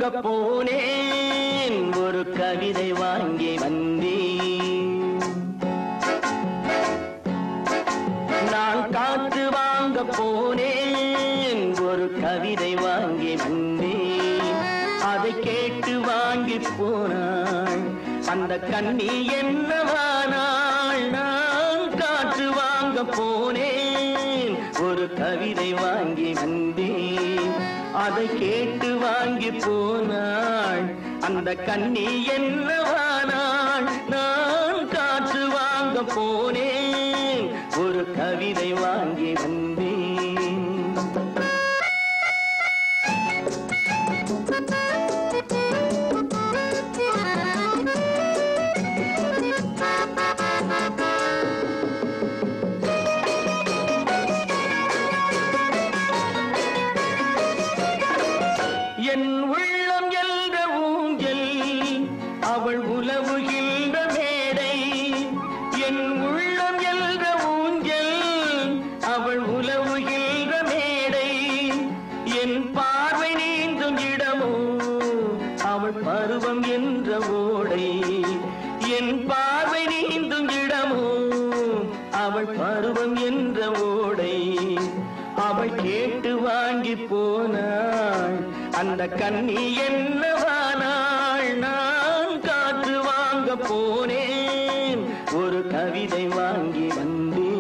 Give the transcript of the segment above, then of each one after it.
வாங்க போனேன், ஒரு கவிதை வாங்கி வந்தேன். நான் காற்று வாங்க போனேன், ஒரு கவிதை வாங்கி வந்தேன். அதை கேட்டு வாங்கி போனாள் அந்த கண்ணி என்னவானாள். நான் காற்று வாங்க போனேன், ஒரு கவிதை வாங்கி வந்தேன். அதை கேட்டு வாங்கி போனாள் அந்த கண்ணி என்னவானாள். நான் காற்று வாங்க போனேன், ஒரு கவிதை வாங்கி வந்தேன். என் உள்ளம் என்ற ஊஞ்சல் அவள் உலவுகின்ற மேடை. என் உள்ளம் என்ற ஊஞ்சல் அவள் உலவுகின்ற மேடை. என் பார்வை நீந்தும் இடமோ அவள் பருவம் என்ற ஓடை. என் பார்வை நீந்தும் இடமோ அவள் பருவம் என்ற ஓடை. அவள் கேட்டு வாங்கி போனாள் அந்த கண்ணி என்னவானாள். நான் காற்று வாங்க போனேன், ஒரு கவிதை வாங்கி வந்தேன்.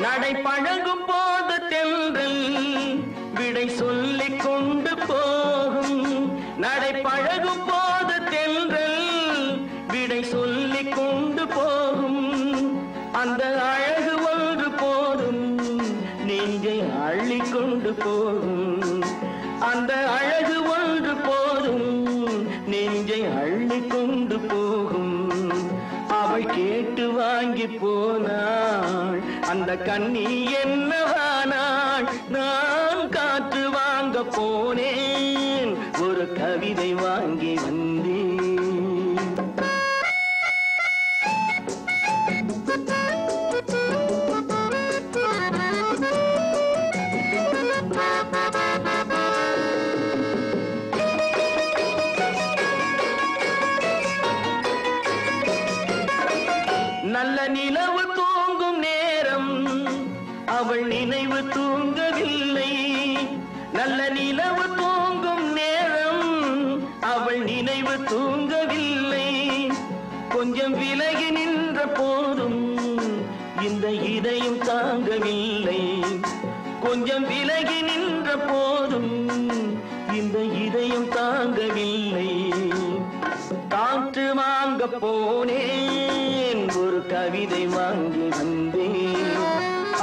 நடை பழகும் போது தென்றல் விடை சொல்லிக் கொண்டு போகும். நடை பழகும் போது தென்றல் விடை சொல்லிக் கொண்டு போகும். அந்த அழகு ஒன்று போதும் நெஞ்சை அள்ளிக் கொண்டு போகும். அந்த அழகு ஒன்று போதும் நெஞ்சை அள்ளிக் கொண்டு போகும். அவள் கேட்டு வாங்கி போனாள் அந்த கண்ணி என்னவானாள். நான் காற்று வாங்க போனேன், ஒரு கவிதை வாங்கி வந்தேன். நல்ல நிலவு தூங்கும் நேரம் அவள் நினைவு தூங்கவில்லை. நல்ல நிலவு தூங்கும் நேரம் அவள் நினைவு தூங்கவில்லை. கொஞ்சம் விலகி நின்ற போதும் இந்த இதயம் தாங்கவில்லை. கொஞ்சம் விலகி நின்ற போதும் இந்த இதயம் தாங்கவில்லை. காற்று வாங்க போனேன், ஒரு கவிதை வாங்கி வந்தேன்.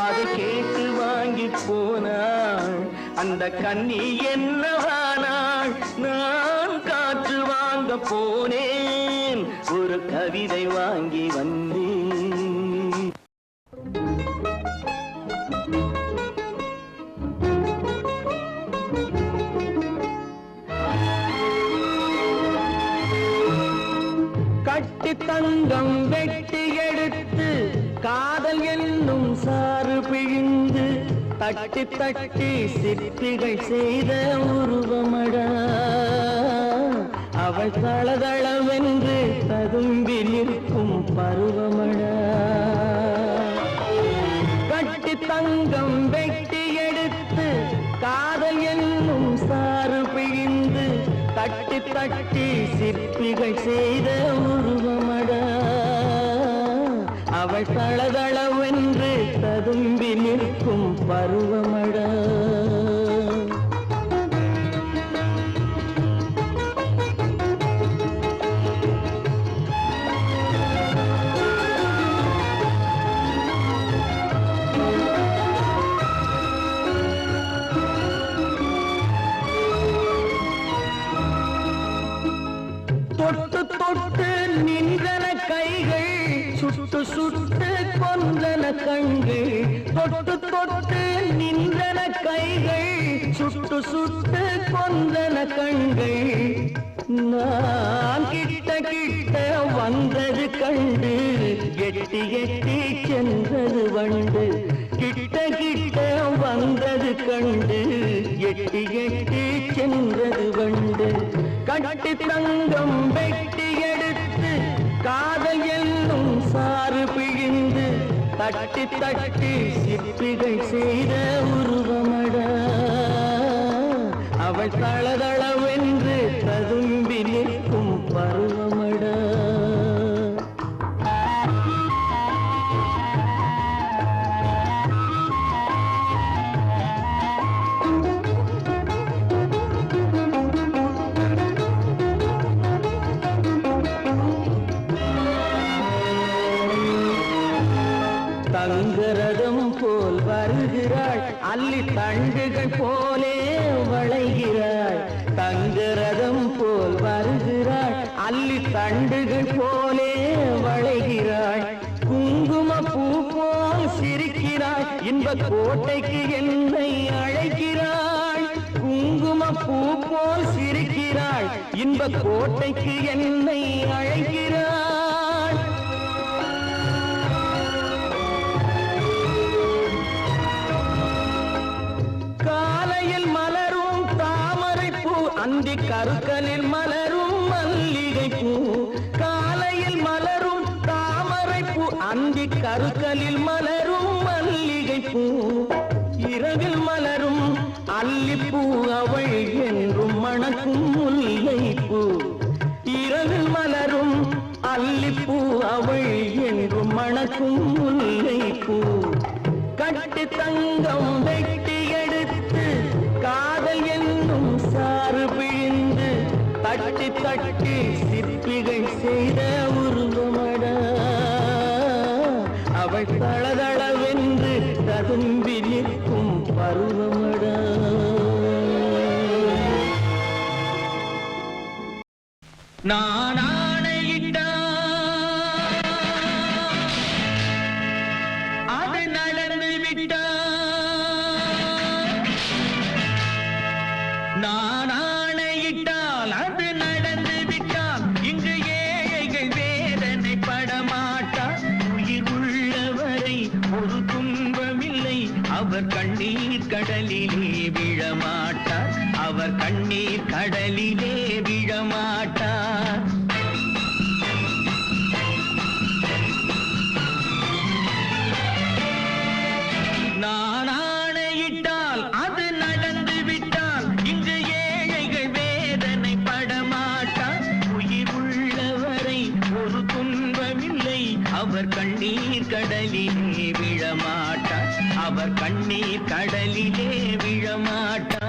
அதை கேட்டு வாங்கி போனாள் அந்த கண்ணி என்னவானாள். நான் காற்று வாங்க போனேன், ஒரு கவிதை வாங்கி வந்தேன். கட்டி தங்கம் வெட்டி எடுத்து காதல் என்னும் சாறு பிழிந்து தட்டி தட்டி சிற்பிகள் செய்த உருவமடா. அவள் தளதளவென்று ததும்பி நிற்கும் பருவமடா. கட்டி தங்கம் வெட்டி எடுத்து காதல் என்னும் சாறு பிழிந்து தட்டி தட்டி சிற்பிகள் செய்த உருவமடா. அவள் தளதளவென்று ததும்பி நிற்கும் பருவமடா. தொட்டு தொட்டு நின்றன சுட்டு கொன்றன கண்கள் தொட்டு தொட்டு நின்றன கைகள் சுட்டு சுட்டு கொன்றன கண்கள் நான் கிட்ட கிட்ட வந்தது கண்டு எட்டி எட்டி சென்றது வண்டு கிட்ட கிட்ட வந்தது கண்டு எட்டி எட்டி சென்றது வண்டு கட்டி தங்கம் வெட்டி எடுத்து காதல் என்னும் சாறு பிழிந்து தட்டி தட்டி சிற்பிகள் செய்த உருவமடா அவள் தளதளவென்று ததும்பி நிற்கும் பருவமடா தங்கரதம் போல் வருகிறாள் அள்ளி தண்டுகள் போலே வளைகிறாள் தங்கரதம் போல் வருகிறாள் அள்ளி தண்டுகள் போலே வளைகிறாள் குங்கும பூ போல் சிரிக்கிறாள் இன்ப கோட்டைக்கு என்னை அழைக்கிறாள் குங்கும பூ போல் சிரிக்கிறாள் இன்ப கோட்டைக்கு என்னை அழைக்கிறாள் அந்தி கருக்கலில் மலரும் மல்லிகை பூ காலையில் மலரும் தாமரை பூ அந்தி கருக்கலில் மலரும் மல்லிகை பூ இரவில் மலரும் அல்லிப்பூ அவள் என்றும் மணக்கும் முல்லை பூ இரவில் மலரும் அல்லிப்பூ அவள் என்றும் மணக்கும் முல்லை பூ கட்டி தங்கம் வெட்டி எடுத்து காதல் என்னும் சாறு பிழிந்து தட்டி தட்டி சிற்பிகள் செய்த உருவமடா அவள் தளதளவென்று ததும்பி நிற்கும் பருவமடா நான் ஆணையிட்டா அது நடந்து விட்டா நான் ஆணையிட்டால் அது நடந்து விட்டால் இங்கு ஏழைகள் வேதனை படமாட்டார் உயிர் உள்ளவரை ஒரு துன்பமில்லை அவர் கண்ணீர் கடலிலே விழமாட்டார் அவர் கண்ணீர் கடலிலே விழமாட்டார் நான் ஆணையிட்டால் அது நடந்து விட்டால் இங்கு ஏழைகள் வேதனை படமாட்டார் உயிர் உள்ளவரை ஒரு துன்பமில்லை அவர் கண்ணீர் கடலிலே விழமாட்டார் அவர் கண்ணீர் கடலிலே விழமாட்டார்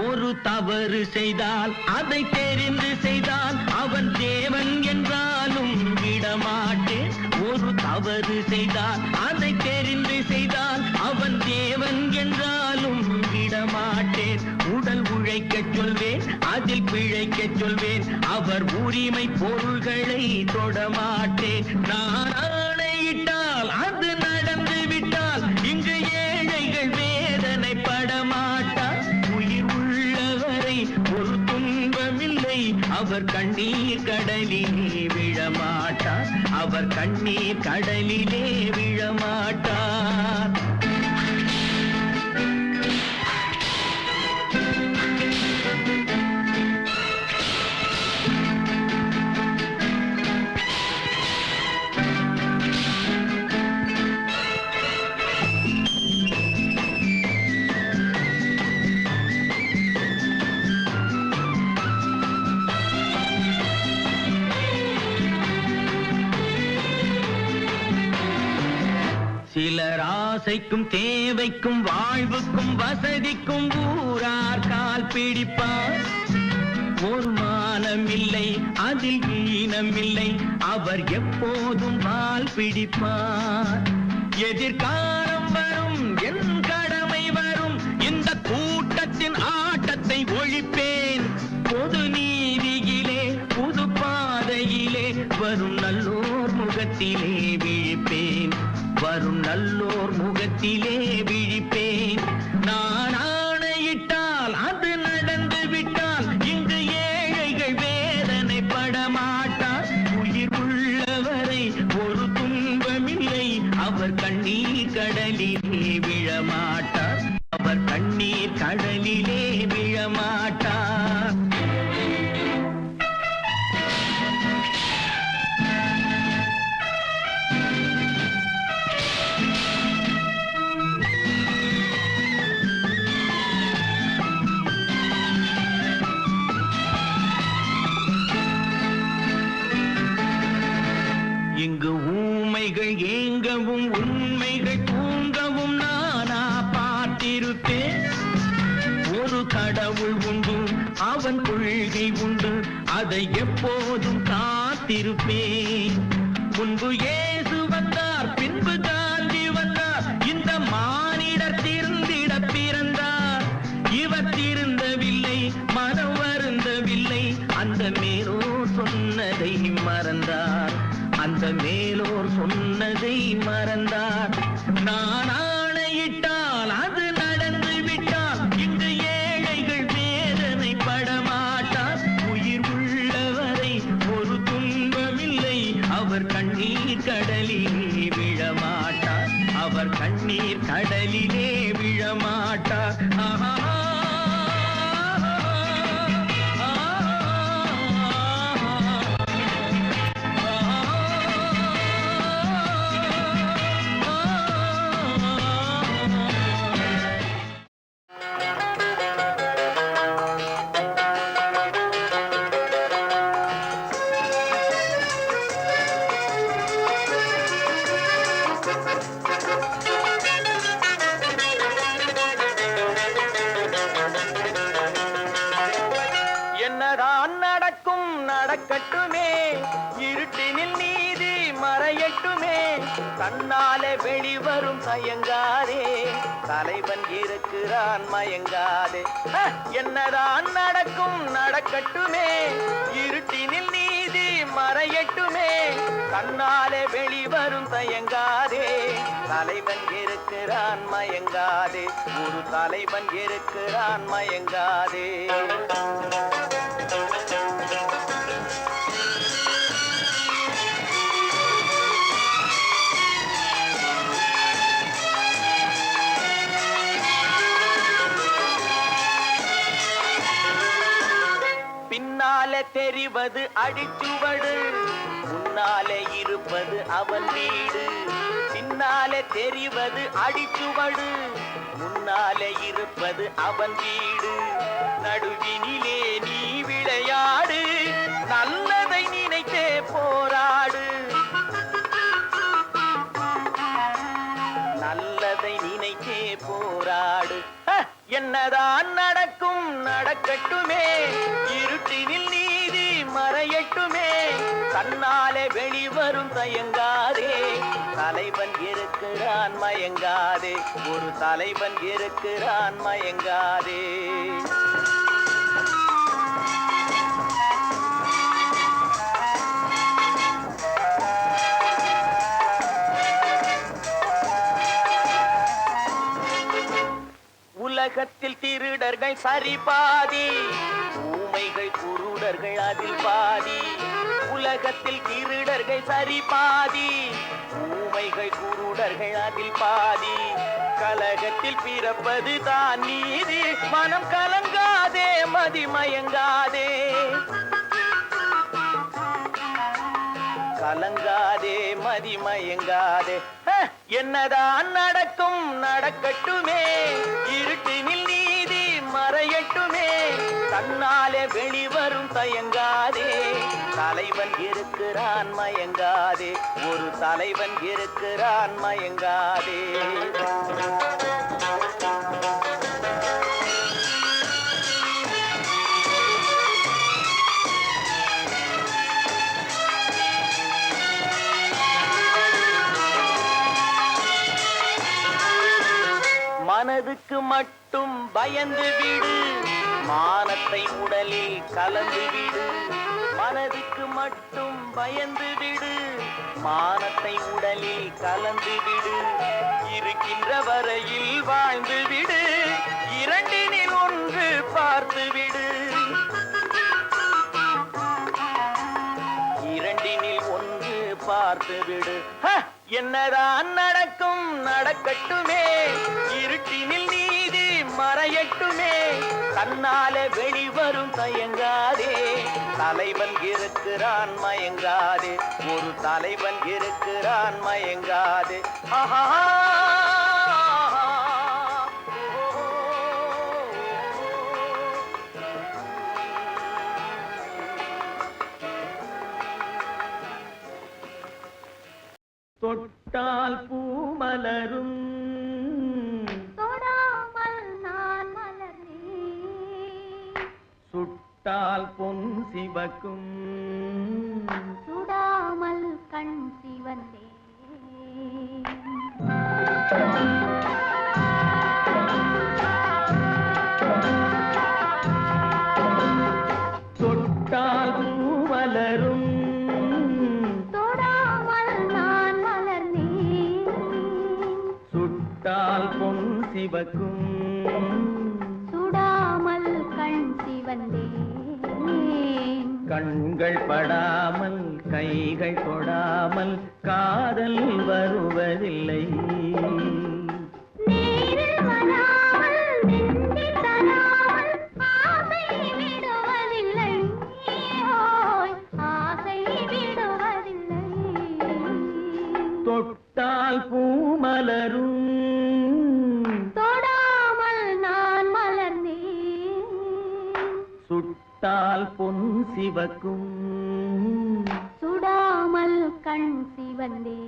ஒரு தவறு செய்தால் அதை தெரிந்து செய்தால் அவன் தேவன் என்றாலும் விடமாட்டேன் ஒரு தவறு செய்தால் அதை தெரிந்து செய்தால் அவன் தேவன் என்றாலும் விடமாட்டேன் உடல் உழைக்கச் சொல்வேன் அதில் பிழைக்கச் சொல்வேன் அவர் உரிமை பொருள்களை தொடமாட்டேன் நான் ஆணையிட்டால் அது நடந்து விட்டால் இங்கு ஏழைகள் வேதனை படமாட்டார் உயிர் உள்ளவரை ஒரு துன்பமில்லை அவர் கண்ணீர் கடலிலே விழமாட்டார் அவர் கண்ணீர் கடலிலே விழமாட்டார் சிலர் ஆசைக்கும் தேவைக்கும் வாழ்வுக்கும் வசதிக்கும் ஊரார் கால் பிடிப்பார் ஒரு மானமில்லை அதில் ஈனமில்லை அவர் எப்போதும் வால் பிடிப்பார் எதிர்காலம் வரும் என் கடமை வரும் இந்த கூட்டத்தின் ஆட்டத்தை ஒழிப்பேன் முகத்திலே விழிப்பேன், வரும் நல்லோர் முகத்திலே விழிப்பேன். நான் ஆணையிட்டால் அது நடந்து விட்டால் இங்கு ஏழைகள் வேதனை படமாட்டார். உயிர் உள்ளவரை ஒரு துன்பமில்லை, அவர் கண்ணீர் கடலிலே விழமாட்டார், அவர் கண்ணீர் கடலிலே விழமாட்டார். இங்கு ஊமைகள் ஏங்கவும் உண்மைகள் தூங்கவும் நானா பார்த்திருப்பேன். ஒரு கடவுள் உண்டு, அவன் கொள்கை உண்டு, அதை எப்போதும் காத்திருப்பேன். முன்பு இயேசு வந்தார், பின்பு காந்தி வந்தார், இந்த மானிடர் திருந்திட பிறந்தார். இவர் திருந்தவில்லை, மனம் வருந்தவில்லை, அந்த மேலோர் சொன்னதை மறந்தார், அந்த மேலோர் சொன்னதை மறந்தார். நான் ஆணையிட்டால் அது நடந்து விட்டால் இங்கு ஏழைகள் வேதனை படமாட்டார். உயிர் உள்ளவரை ஒரு துன்பமில்லை, அவர் கண்ணீர் கடலிலே விழமாட்டார், அவர் கண்ணீர் கடலிலே விழமாட்டார். ஆஹா. என்னதான் நடக்கும் நடக்கட்டுமே, இருட்டினில் நீதி மறையட்டுமே, தன்னாலே வெளிவரும் தயங்காதே, தலைவன் இருக்கிறான் மயங்காதே. என்னதான் நடக்கும் நடக்கட்டுமே, இருட்டினில் நீதி மறையட்டுமே, தன்னாலே வெளிவரும் தயங்காதே, தலைவன் இருக்கிறான் மயங்காதே, ஒரு தலைவன் இருக்கிறான் மயங்காதே. பின்னாலே தெரிவது அடிச்சுவடு, முன்னாலே இருப்பது அவன் வீடு. பின்னாலே தெரிவது அடிச்சுவடு, முன்னாலே இருப்பது அவன் வீடு. நடுவினிலே நீ விளையாடு, நல்லதை நினைத்தே போராடு, நல்லதை நினைத்தே போராடு. என்னதான் நடக்கும் நடக்கட்டுமே, இருட்டினில் நீதி மறையட்டுமே, தன்னாலே வெளிவரும் தயங்காதே, தலைவன் இருக்கிறான் மயங்காதே, ஒரு தலைவன் இருக்கிறான் மயங்காதே. உலகத்தில் திருடர்கள் சரி பாதி, ஊமைகள் குருடர்கள் அதில் பாதி. உலகத்தில் திருடர்கள் சரி பாதி, ஊமைகள் குருடர்கள் அதில் பாதி. கலகத்தில் பிறப்பது தான் நீதி, மனம் கலங்காதே மதிமயங்காதே, கலங்காதே மதிமயங்காதே. என்னதான் நடக்கும் நடக்கட்டுமே, இருட்டினில் நீதி மறையட்டுமே, தன்னாலே வெளிவரும் தயங்காதே, தலைவன் இருக்கிறான் மயங்காதே, ஒரு தலைவன் இருக்கிறான் மயங்காதே. மனது மனதுக்கு மட்டும் பயந்து விடு, மானத்தை உடலில் கலந்து விடு. மனதுக்கு மட்டும் பயந்து விடு, மானத்தை உடலில் கலந்து விடு. இருக்கின்ற வரையில் வாழ்ந்து விடு, இரண்டினில் ஒன்று பார்த்து விடு. இரண்டினில் ஒன்று பார்த்து விடு. என்னதான் நடக்கும் நடக்கட்டுமே, இருட்டினில் நீதி மறையட்டுமே. தன்னாலே வெளிவரும் தயங்காதே, தலைவன் இருக்கிறான் மயங்காதே. ஒரு தலைவன் இருக்கிறான் மயங்காதே. ஆஹா தொட்டால் பூ மலரும், தொடாமல் நான் மலர்ந்தேன். சுட்டால் பொன் சிவக்கும், சுடாமல் கண் சிவந்தேன். தொட்டால் பூ மலரும், சுட்டால் பொன் சிவக்கும், சுடாமல் கண் சிவந்தேன். கண்கள் படாமல் கைகள் தொடாமல் காதல் வருவதில்லை. நீரில் வராமல் நெஞ்சில் தராமல் ஆசை விடுவதில்லை. ஓய் ஆசை விடுவதில்லை. தொட்டால் பூ மலரும், தொடாமல் நான் மலர்ந்தேன். சுட்டால் பொன் சிவக்கும், சுடாமல் கண் சிவந்தேன்.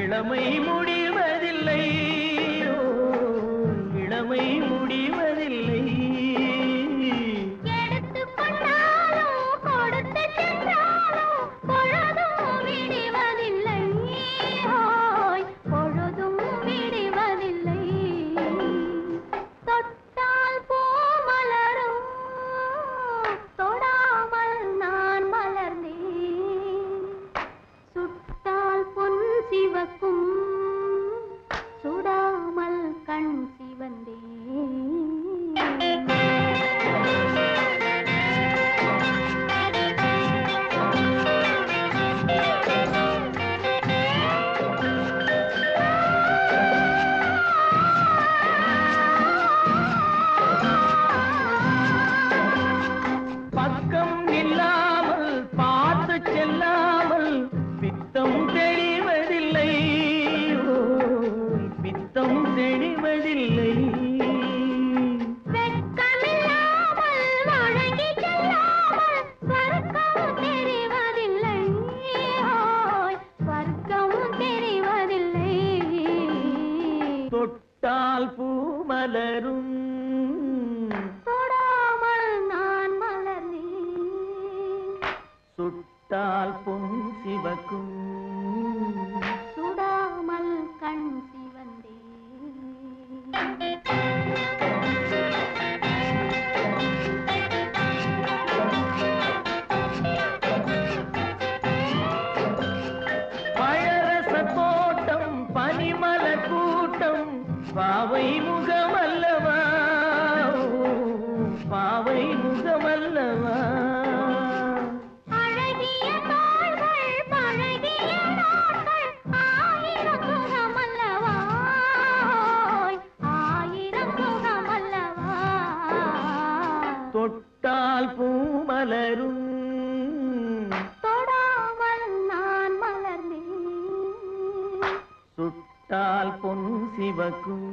இளமை முடிவதில்லை, இளமை முடிவதில்லை. எடுத்துக்கொண்டாலும் கொடுத்து சென்றாலும் பொழுதும் விடுவதில்லை. பொழுதும் விடுவதில்லை. தொட்டால் பூ மலரும், தொடாமல் நான் மலர்ந்தேன். சுட்டால் பொன் சிவக்கும், சுடாமல் கண் சிவந்தேன். பக்கம் இல்லாமல் பார்த்து செல்லாமல் பித்தம் தெளிவதில்லை, பித்தம் தெளிவதில்லை. வெட்கமில்லாமல் வழங்கி செல்லாமல் ஸ்வர்க்கம் தெரிவதில்லை. ஸ்வர்க்கம் தெரிவதில்லை. தொட்டால் பூ மலரும், தொடாமல் நான் மலர்ந்தேன். சுட்டால் பொன் சிவக்கும், சுடாமல் கண் சிவந்தேன். பழரச தோட்டம் பனிமலர் கூட்டம் பாவை முகமல்லவா, பாவை முகமல்லவா. அழகிய தோள்கள் பழகிய நாட்கள் ஆயிரம் சுகமல்லவா, ஆயிரம் சுகமல்லவா. தொட்டால் பூ மலரும், தொடாமல் நான் மலர்ந்தேன். சுட்டால் பொன் சிவக்கும்,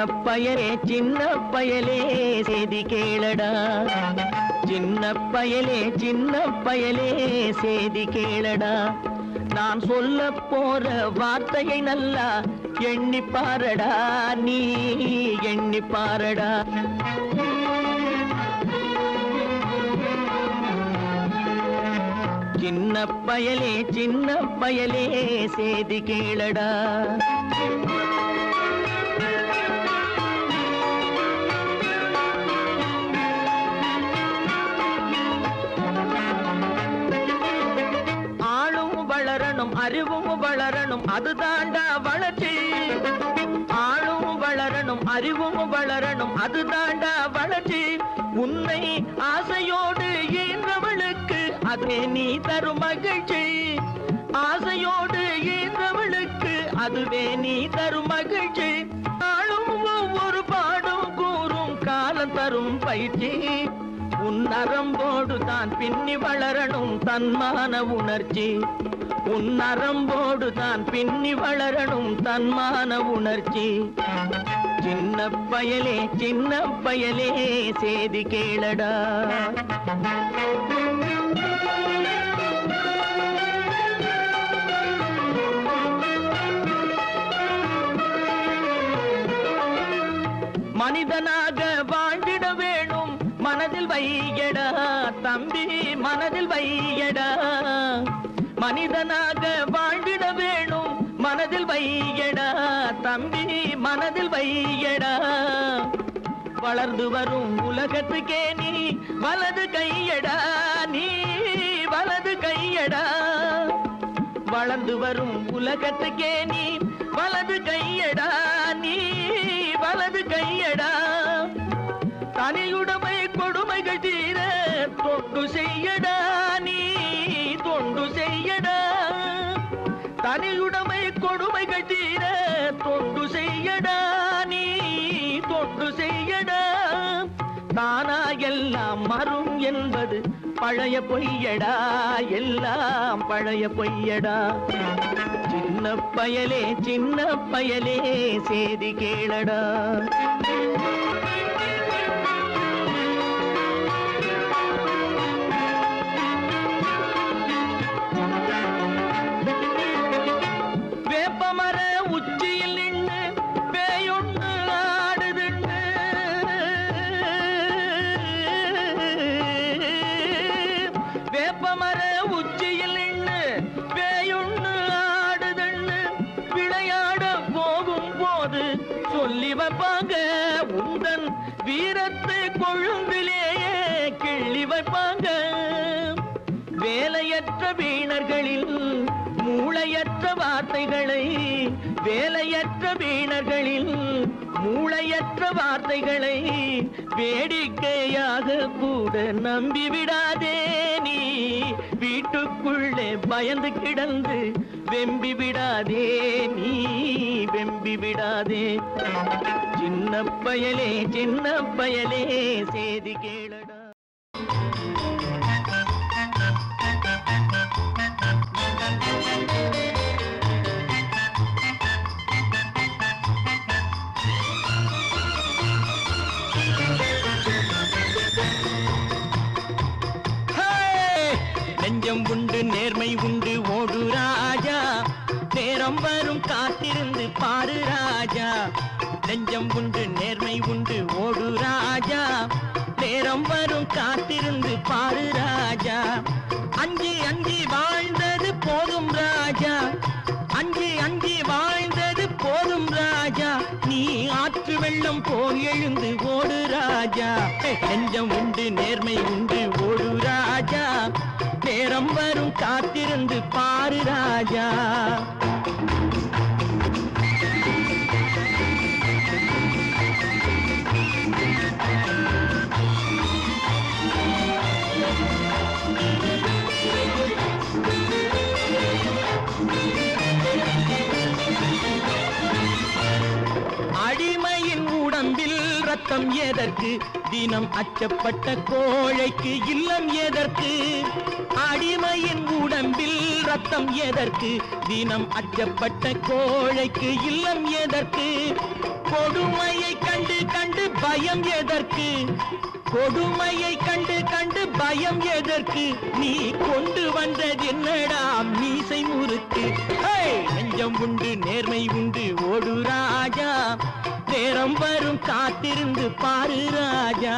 பயலே சின்ன பயலே செய்தி கேளடா சின்ன பயலே செய்தி கேளடா நான் சொல்ல போற வார்த்தையை நல்லா எண்ணி பாரடா நீ எண்ணி பாரடா சின்ன பயலே செய்தி கேளடா அறிவும் வளரணும் அதுதாண்டா வளர்ச்சி ஆளும் வளரணும் அறிவும் வளரணும் அதுதாண்டா வளர்ச்சி உன்னை ஆசையோடு ஈன்றவளுக்கு அதே நீ தரும் மகிழ்ச்சி ஆசையோடு ஈன்றவளுக்கு அதுவே நீ தரும் மகிழ்ச்சி ஆளும் ஒவ்வொரு பாடும் கூறும் காலம் தரும் பயிற்சி உன் நரம்போடு தான் பின்னி வளரணும் தன்மான உணர்ச்சி உன் நரம்போடு தான் பின்னி வளரணும் தன்மான உணர்ச்சி சின்ன பயலே செய்தி கேளடா மனிதனாக வாழ்ந்திட வேணும் மனதில் வையடா தம்பி மனதில் வையடா மனிதனாக வாழ்ந்திட வேணும் மனதில் வையடா தம்பி மனதில் வையடா வளர்ந்து வரும் உலகத்துக்கே நீ வலது கையடா நீ வலது கையடா வளர்ந்து வரும் உலகத்துக்கே நீ வலது கையடா நீ வலது கையடா தனியுடைமை கொடுமைகள் தீர தொண்டு செய்யடா நீ தொண்டு செய்யடா தனியுடைமை கொடுமைகள் தீர தொண்டு செய்யடா நீ தொண்டு செய்யடா தானா எல்லாம் மரும் என்பது பழைய பொய்யடா எல்லாம் பழைய பொய்யடா சின்ன பயலே செய்தி கேளடா வேப்பமர உச்சியில் நின்று பேயொன்று ஆடுதுண்டு வேப்பமர உச்சியில் நின்று பேயொன்று ஆடுதுண்டு விளையாட போகும் போது சொல்லி வைப்பாங்க உந்தன் வீரத்தை கொழும்பிலேயே கிள்ளி வைப்பாங்க வேலையற்ற வீணர்களில் மூளையற்ற வார்த்தைகளை வேலையற்ற வீணர்களில் மூளையற்ற வார்த்தைகளை வேடிக்கையாக கூட நம்பிவிடாதே நீ வீட்டுக்குள்ளே பயந்து கிடந்து வெம்பி விடாதே நீ வெம்பி விடாதே சின்ன பயலே செய்தி கேளடா நெஞ்சம் உண்டு நேர்மை உண்டு ஓடு ராஜா நேரம் வரும் காத்திருந்து பாரு ராஜா நெஞ்சம் உண்டு நேர்மை உண்டு ஓடு ராஜா நேரம் வரும் காத்திருந்து பாரு ராஜா அஞ்சி அஞ்சி வாழ்ந்தது போதும் ராஜா அஞ்சி அஞ்சி வாழ்ந்தது போதும் ராஜா நீ ஆற்று வெள்ளம் போல் எழுந்து ஓடு ராஜா நெஞ்சம் உண்டு நேர்மை உண்டு ஓடு ராஜா நேரம் வரும் காத்திருந்து பாரு ராஜா அடிமையின் உடம்பில் ரத்தம் எதற்கு தினம் அச்சப்பட்ட கோழைக்கு இல்லம் எதற்கு அடிமையின் உடம்பில் ரத்தம் எதற்கு தினம் அச்சப்பட்ட கோழைக்கு இல்லம் எதற்கு கொடுமையை கண்டு கண்டு பயம் எதற்கு? கொடுமையை கண்டு கண்டு பயம் எதற்கு? நீ கொண்டு வந்தது என்னடா மீசை முறுக்கு? நெஞ்சம் உண்டு நேர்மை உண்டு ஓடு ராஜா, நேரம் வரும் காத்திருந்து பாரு ராஜா.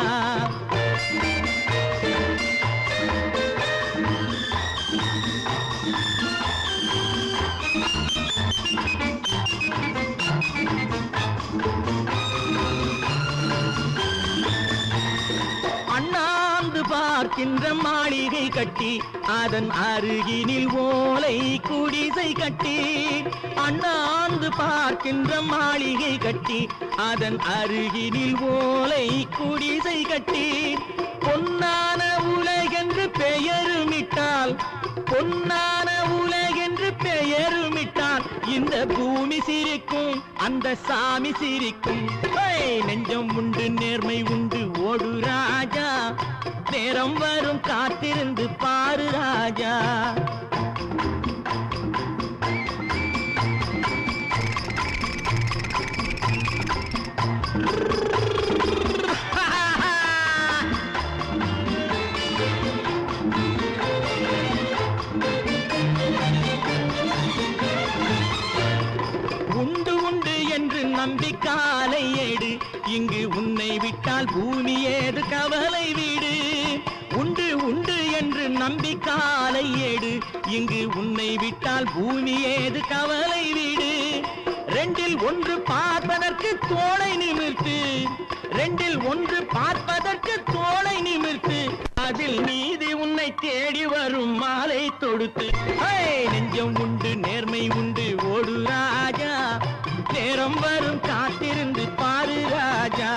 அண்ணாந்து பார்க்கின்ற மாளிகை கட்டி அதன் அருகினில் ஓலை குடிசை கட்டி, அண்ணாந்து பார்க்கின்ற மாளிகை கட்டி அதன் அருகினில் ஓலை குடிசை கட்டி, பொன்னான உலகென்று பெயருமிட்டால், பொன்னான உலகென்று பெயருமிட்டால் இந்த பூமி சிரிக்கும், அந்த சாமி சிரிக்கும். நெஞ்சம் உண்டு நேர்மை உண்டு ஓடு ராஜா, நேரம் வரும் காத்திருந்து பாரு ராஜா. உண்டு உண்டு என்று நம்பி காலை ஏடு, இங்கு உன்னை விட்டால் பூமி ஏது கவலை வீடு. உண்டு உண்டு என்று நம்பி காலை ஏடு, இங்கு உன்னை விட்டால் பூமி ஏது கவலை வீடு. ரெண்டில் ஒன்று பார்ப்பதற்கு தோளை நிமிர்த்து, ரெண்டில் ஒன்று பார்ப்பதற்கு தோளை நிமிர்த்து, அதில் நீதி உன்னை தேடி வரும் மாலை தொடுத்து. நெஞ்சம் உண்டு நேர்மை உண்டு ஓடு ராஜா, நேரம் வரும் காத்திருந்து பாரு ராஜா.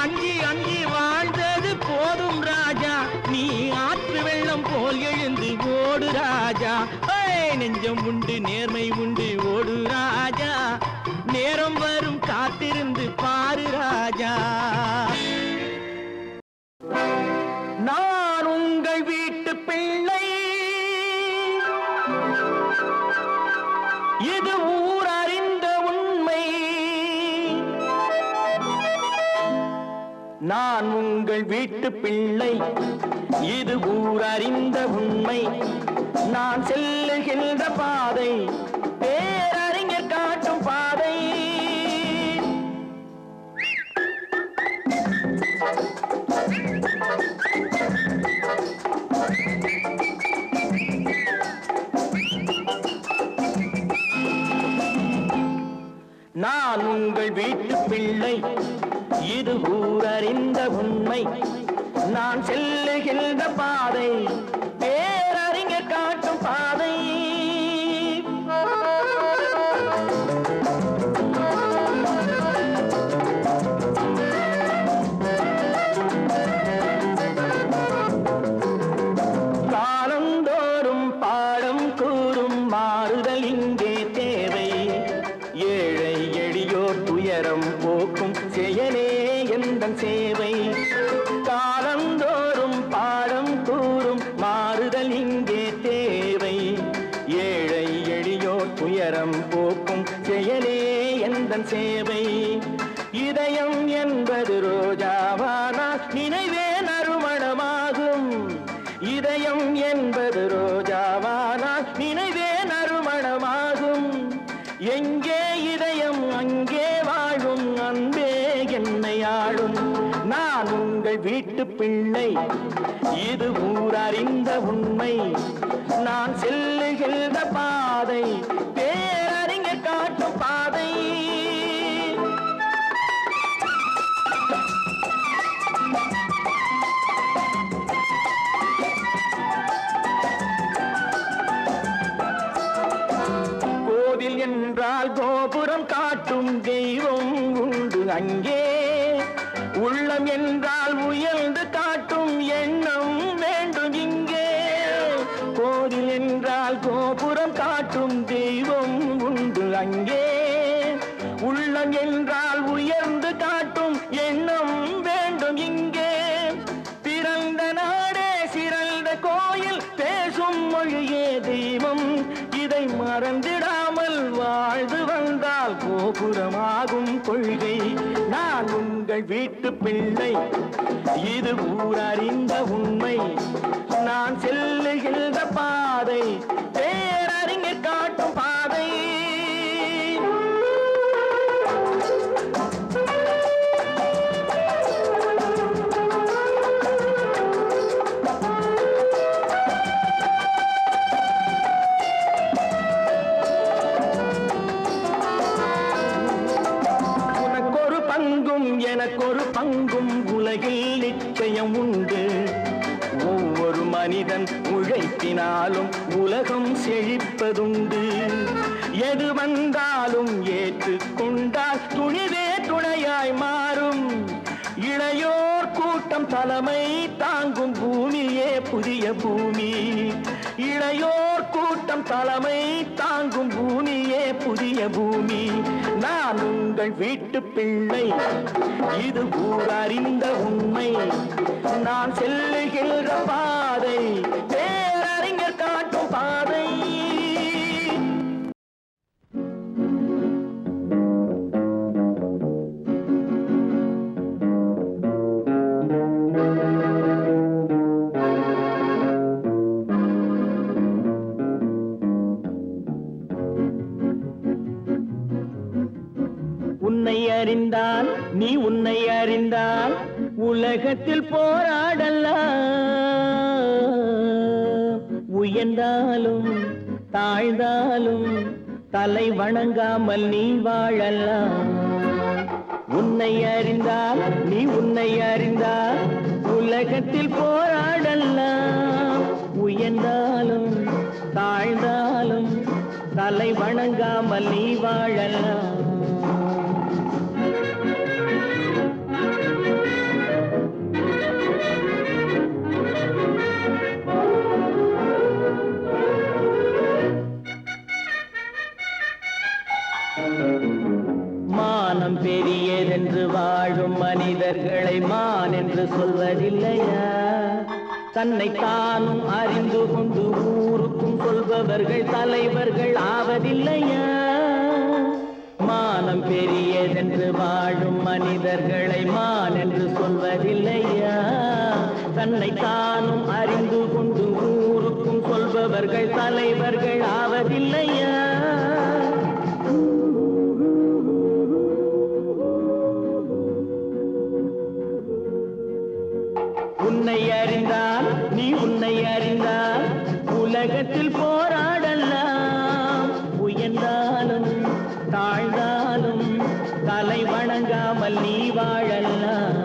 அஞ்சி அஞ்சி வாழ்ந்தது போதும் ராஜா, நீ ஆற்று வெள்ளம் போல் எழுந்து ஓடு ராஜா. நெஞ்சம் உண்டு நேர்மை உண்டு ஓடு ராஜா, நேரம் வரும் காத்திருந்து பாரு ராஜா. நான் உங்கள் வீட்டு பிள்ளை, இது ஊர் அறிந்த உண்மை. நான் உங்கள் வீட்டு பிள்ளை, இது ஊர் அறிந்த உண்மை. நான் செல்லுகின்ற பாதை பேரறிஞர் காட்டும் பாதை. நான் உங்கள் வீட்டு பிள்ளை, இது ஊரறிந்த உண்மை. நான் செல்லுகின்ற பாதை பேரறிஞர் காட்டும் பாதை. காலந்தோறும் பாடம் கூறும் மாறுதல் இங்கே தேவை. ஏழை எளியோர் துயரம் போக்கும் செயலே எந்தன் சேவை. காலந்தோறும் பாடம் கூறும் மாறுதல் இங்கே தேவை. ஏழை எளியோர் துயரம் போக்கும் செயலே எந்தன் சேவை. இதயம் என்பது ரோஜாவானால் நினைவே நறுமணமாகும். இதயம் என்பது ரோஜாவானால் நினைவே நறுமணமாகும். எங்கே இதயம் அங்கே வாழும் அன்பே என்னை ஆளும். நான் உங்கள் வீட்டு பிள்ளை, இது ஊரறிந்த உண்மை. நான் செல்லுகின்ற பாதை பேரறிஞர் காட்டும் பாதை. கோவில் என்றால் கோபுரம் காட்டும் தெய்வம் உண்டு அங்கே. உள்ளம் என்றால் உயர்ந்து காட்டும் எண்ணம் வேண்டும் இங்கே. கோவில் என்றால் கோபுரம் காட்டும் தெய்வம் உண்டு அங்கே. உள்ளம் என்றால் உயர்ந்து காட்டும் எண்ணம் வேண்டும் இங்கே. பிறந்த நாடே சிறந்த கோயில், பேசும் மொழியே தெய்வம். இதை மறந்திடாமல் வாழ்ந்து வந்தால் கோபுரமாகும் கொள்கை. நான் உங்கள் வீட்டு பிள்ளை, இது ஊரறிந்த உண்மை. நான் செல்லுகின்ற பாதை பேரறிஞர் காட்டும் பாதை. எனக்கொரு பங்கும் உலகில் நிச்சயம் உண்டு. ஒவ்வொரு மனிதன் உழைப்பினாலும் உலகம் செழிப்பதுண்டு. எது வந்தாலும் ஏற்றுக்கொண்டால் துணிவே துணையாய் மாறும். இளையோர் கூட்டம் தலைமை தாங்கும் பூமியே புதிய பூமி. இளையோர் கூட்டம் தலைமை தாங்கும் பூமியே புதிய பூமி. நான் உங்கள் வீட்டு பிள்ளை, இது ஊரறிந்த உண்மை. நான் செல்லுகின்ற பாதை பேரறிஞர் காட்டும் பாதை. உன்னை அறிந்தால் நீ உன்னை அறிந்தால் உலகத்தில் போராடலாம். உயர்ந்தாலும் தாழ்ந்தாலும் தலை வணங்காமல் நீ வாழலாம். உன்னை அறிந்தால் நீ உன்னை அறிந்தால் உலகத்தில் போராடலாம். உயர்ந்தாலும் தாழ்ந்தாலும் தலை வணங்காமல் நீ வாழலாம். மானம் பெரியதென்று வாழும் மனிதர்களை மான் என்று சொல்வதில்லையா? தன்னை தானும் அறிந்து கொண்டு ஊருக்கும் சொல்பவர்கள் தலைவர்கள் ஆவதில்லையா? மானம் பெரியதென்று வாழும் மனிதர்களை மான் என்று சொல்வதில்லையா? தன்னை தானும் அறிந்து கொண்டு ஊருக்கும் சொல்பவர்கள் தலைவர்கள் ஆவதில்லையா? உன்னை அறிந்தால் நீ உன்னை அறிந்தால் உலகத்தில் போராடலாம். உயர்ந்தாலும் தாழ்ந்தாலும் தலை வணங்காமல் நீ வாழலாம்.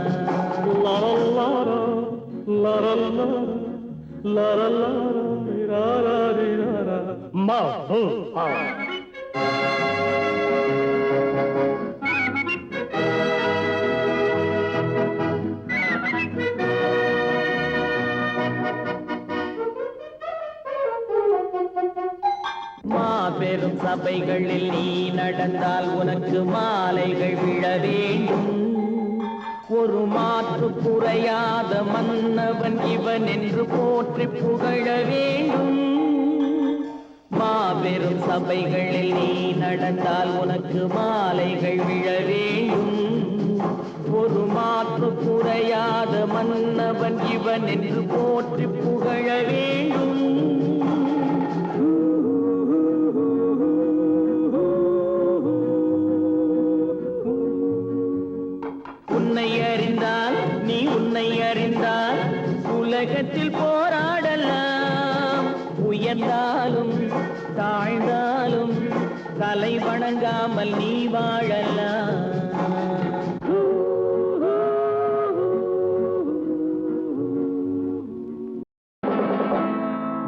மாபெரும் சபைகளில் நீ நடந்தால் உனக்கு மாலைகள் விழ வேண்டும். ஒரு மாற்று குறையாத மன்னவன் இவன் என்று போற்றி புகழ வேண்டும். மாபெரும் சபைகளில் நீ நடந்தால் உனக்கு மாலைகள் விழ வேண்டும். ஒரு மாற்று குறையாத மன்னவன் இவன் என்று போற்றி புகழ வேண்டும். உன்னை அறிந்தால் நீ உன்னை அறிந்தால் உலகத்தில் போராடலாம். உயர்ந்தாலும் தாழ்ந்தாலும் தலை வணங்காமல் நீ வாழலாம்.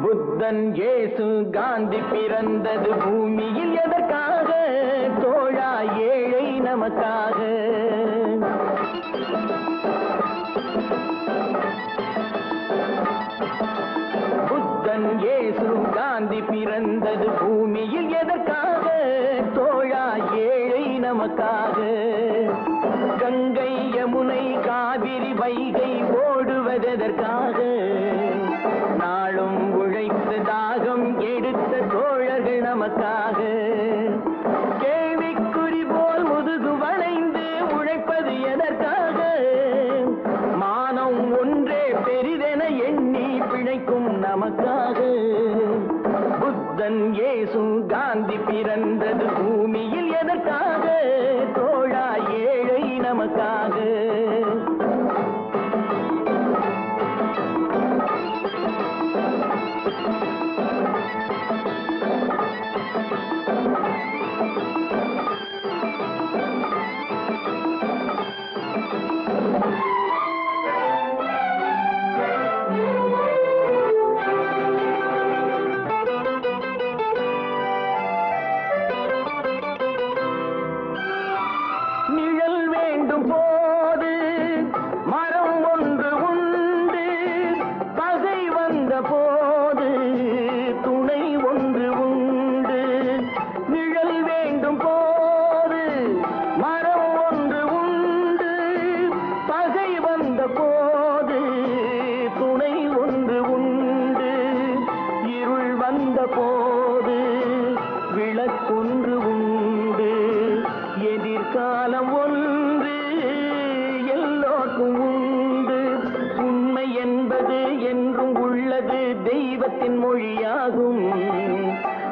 புத்தன் இயேசு காந்தி பிறந்தது பூமியில் எதற்காக? தோழா ஏழை நமக்காக. புத்தன் இயேசு காந்தி பிறந்தது பூமியில் எதற்காக? தோழா ஏழை நமக்காக. கங்கை யமுனை காவிரி வைகை ஓடுவதற்காக? நாளும் உழைத்து தாகம் எடுத்த தோழர்கள் நமக்காக. கேள்விக்குறி போல் முதுகு வளைந்த புத்தன் இயேசு காந்தி பிறந்தது பூமியில் எதற்காக தோழா ஏழை நமக்காக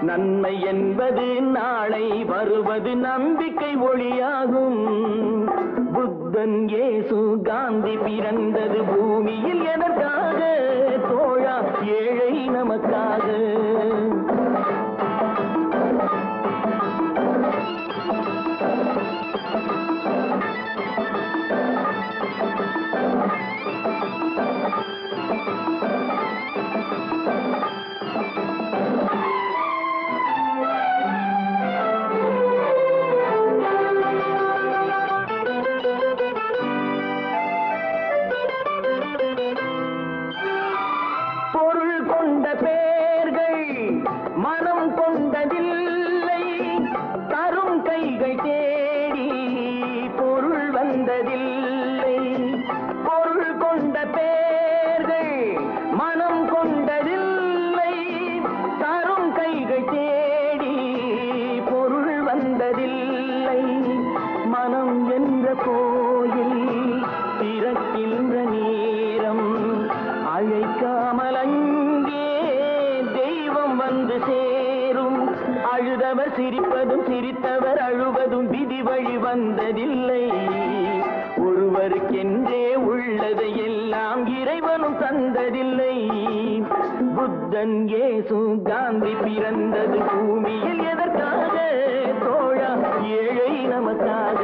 நன்மை என்பது நாளை வருவது நம்பிக்கை ஒளியாகும் புத்தன் இயேசு காந்தி பிறந்தது பூமியில் எதற்காக தோழா ஏழை நமக்காக மனம் கொண்டதில்லை தரும் கைகள் தேடி பொருள் வந்ததில்லை பொருள் கொண்ட பேர்கள் மனம் கொண்டதில்லை தரும் கைகள் தேடி பொருள் வந்ததில்லை மனம் என்ற கோயில் திறக்கின்ற நேரம் அழைக்காமல் வந்து சேரும் அழுதவர் சிரிப்பதும் சிரித்தவர் அழுவதும் விதி வழி வந்ததில்லை ஒருவருக்கென்றே உள்ளதை எல்லாம் இறைவனும் தந்ததில்லை புத்தன் இயேசு காந்தி பிறந்தது பூமியில் எதற்காக தோழா ஏழை நமக்காக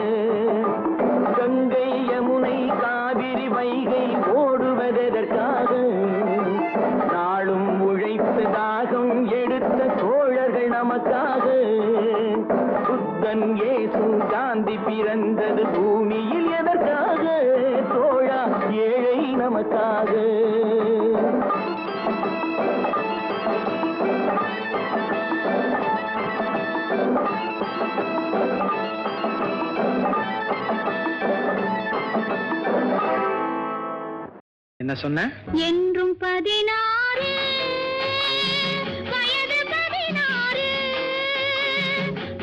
கங்கை யமுனை காவிரி வைகை ஓடுவதற்காக நாளும் உழைத்து தாகம் எடுத்த தோழர்கள் நமக்காக புத்தன் இயேசு காந்தி பிறந்தது பூமியில் எதற்காக தோழா ஏழை நமக்காக என்ன சொன்ன என்றும் 16 வயது 16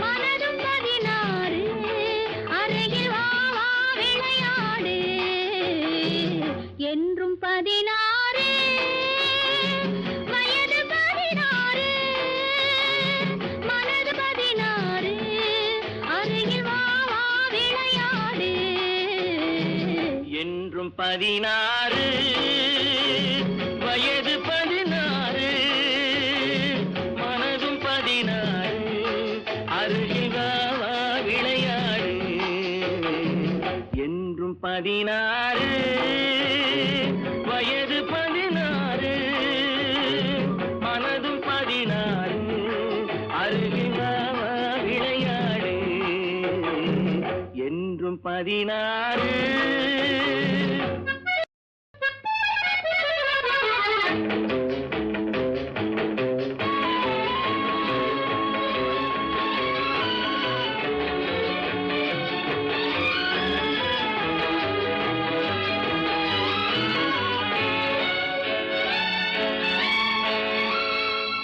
மனதும் 16 அருகில் வா வா விளையாடு என்றும் 16 வயது 16 மனது 16 அருகில் வா வா விளையாடு என்றும் 16 வயது 16 மனதும் 16 அருகில் வா வா விளையாடு என்றும் 16 வயது 16 மனதும் 16 அருகில் வா வா விளையாடு என்றும் 16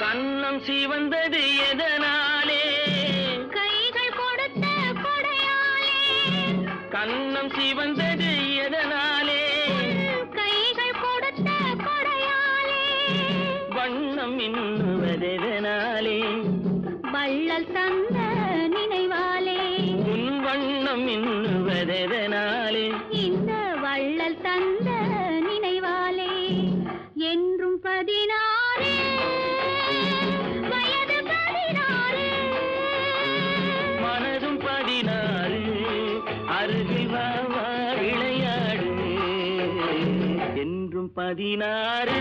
கண்ணம் சிவந்தது எதனாலே கைகள் கொடுத்த கொடையாலே கண்ணம் சிவந்தது எதனாலே கைகள் கொடுத்த கொடையாலே வண்ணம் இன்னுவதெதனாலே தந்த நினைவாலே உன் வண்ணம் இன்னுவதெதனாலே இந்த வள்ளல் தந்த நினைவாலே என்றும் 16 வயது 16 மனதும் 16 அருகில் வா வா விளையாடு என்றும் 16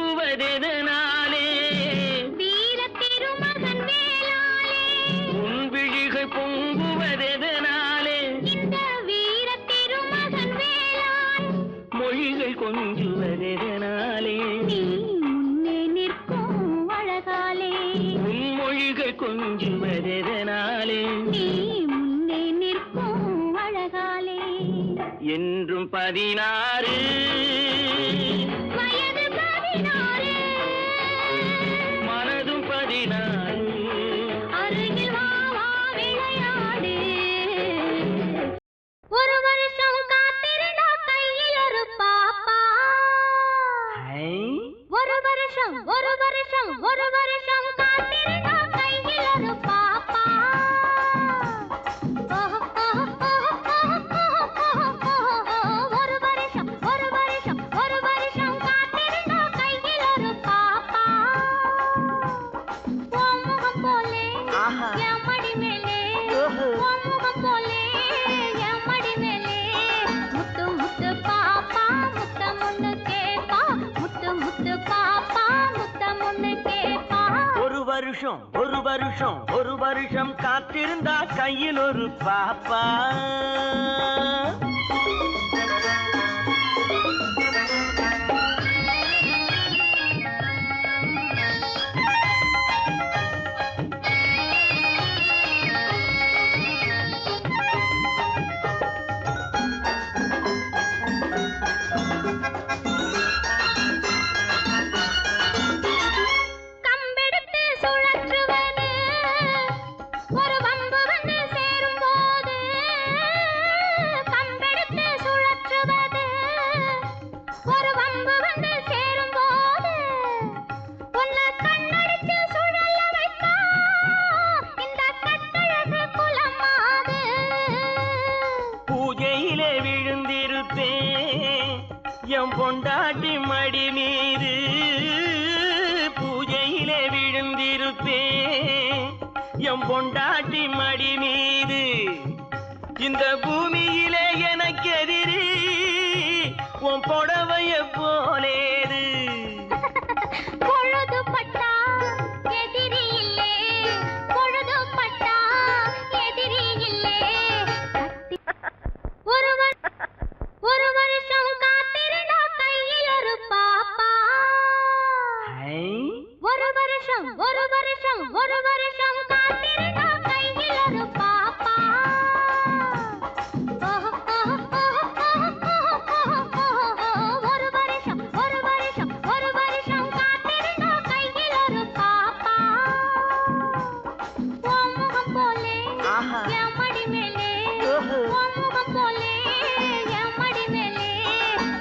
பொங்குவதெதனாலே வீர திருமகன் வேளாலே உன் விழிகள் பொங்குவதெதனாலே இந்த வீர திருமகன் வேளான் மொழிகள் கொஞ்சுவதெதனாலே நீ முன்னே நிற்கும் அழகாலே உன் மொழிகள் கொஞ்சுவதெதனாலே நீ முன்னே நிற்கும் அழகாலே என்றும் 16 வயது 16 மனதும் 16 அருகில் வா வா விளையாடு ஒரு வருஷம் காத்திருந்தா கையில் ஒரு பாப்பா ஒரு வருஷம் காத்திருந்தா கையில் ஒரு பாப்பா ஒரு வருஷம் காத்திருந்தா கையில் ஒரு பாப்பா உன் முகம் போலே என் மடி மேலே உன் முகம் போலே என் மடி மேலே முத்து முத்து பாப்பா முத்தம் ஒண்ணு கேப்பா முத்து முத்து பாப்பா முத்தம் ஒண்ணு கேப்பா ஒரு வருஷம் காத்திருந்தா கையில் ஒரு பாப்பா கம்பெடுத்து சுழற்றுவது ஒரு வம்பு வந்து சேரும் போது கம்பெடுத்து சுழற்றுவது ஒரு வம்பு வந்து சேரும் போது உன்னை கண்ணடிச்சு சுழல வைத்தா இந்த கட்டழகு குலமாது பூஜையிலே விழுந்திருப்பேன் என் பொண்டாட்டி மடி மீது பூஜையிலே விழுந்திருப்பேன் என் பொண்டாட்டி மடி மீது இந்த பூமியிலே எனக்கு எதிரி உன் புடவைய போலேது பொழுது பட்டா எதிரி இல்லே பொழுது பட்டா எதிரி இல்லே ஒரு வருஷம் காத்திருந்தா கையில் ஒரு பாப்பா ஒரு வருஷம் காத்திருந்தா கையில் ஒரு பாப்பா ஒரு வருஷம் காத்திருந்தா கையில் ஒரு பாப்பா உன் முகம் போலே என் மடி மேலே உன் முகம் போலே என் மடி மேலே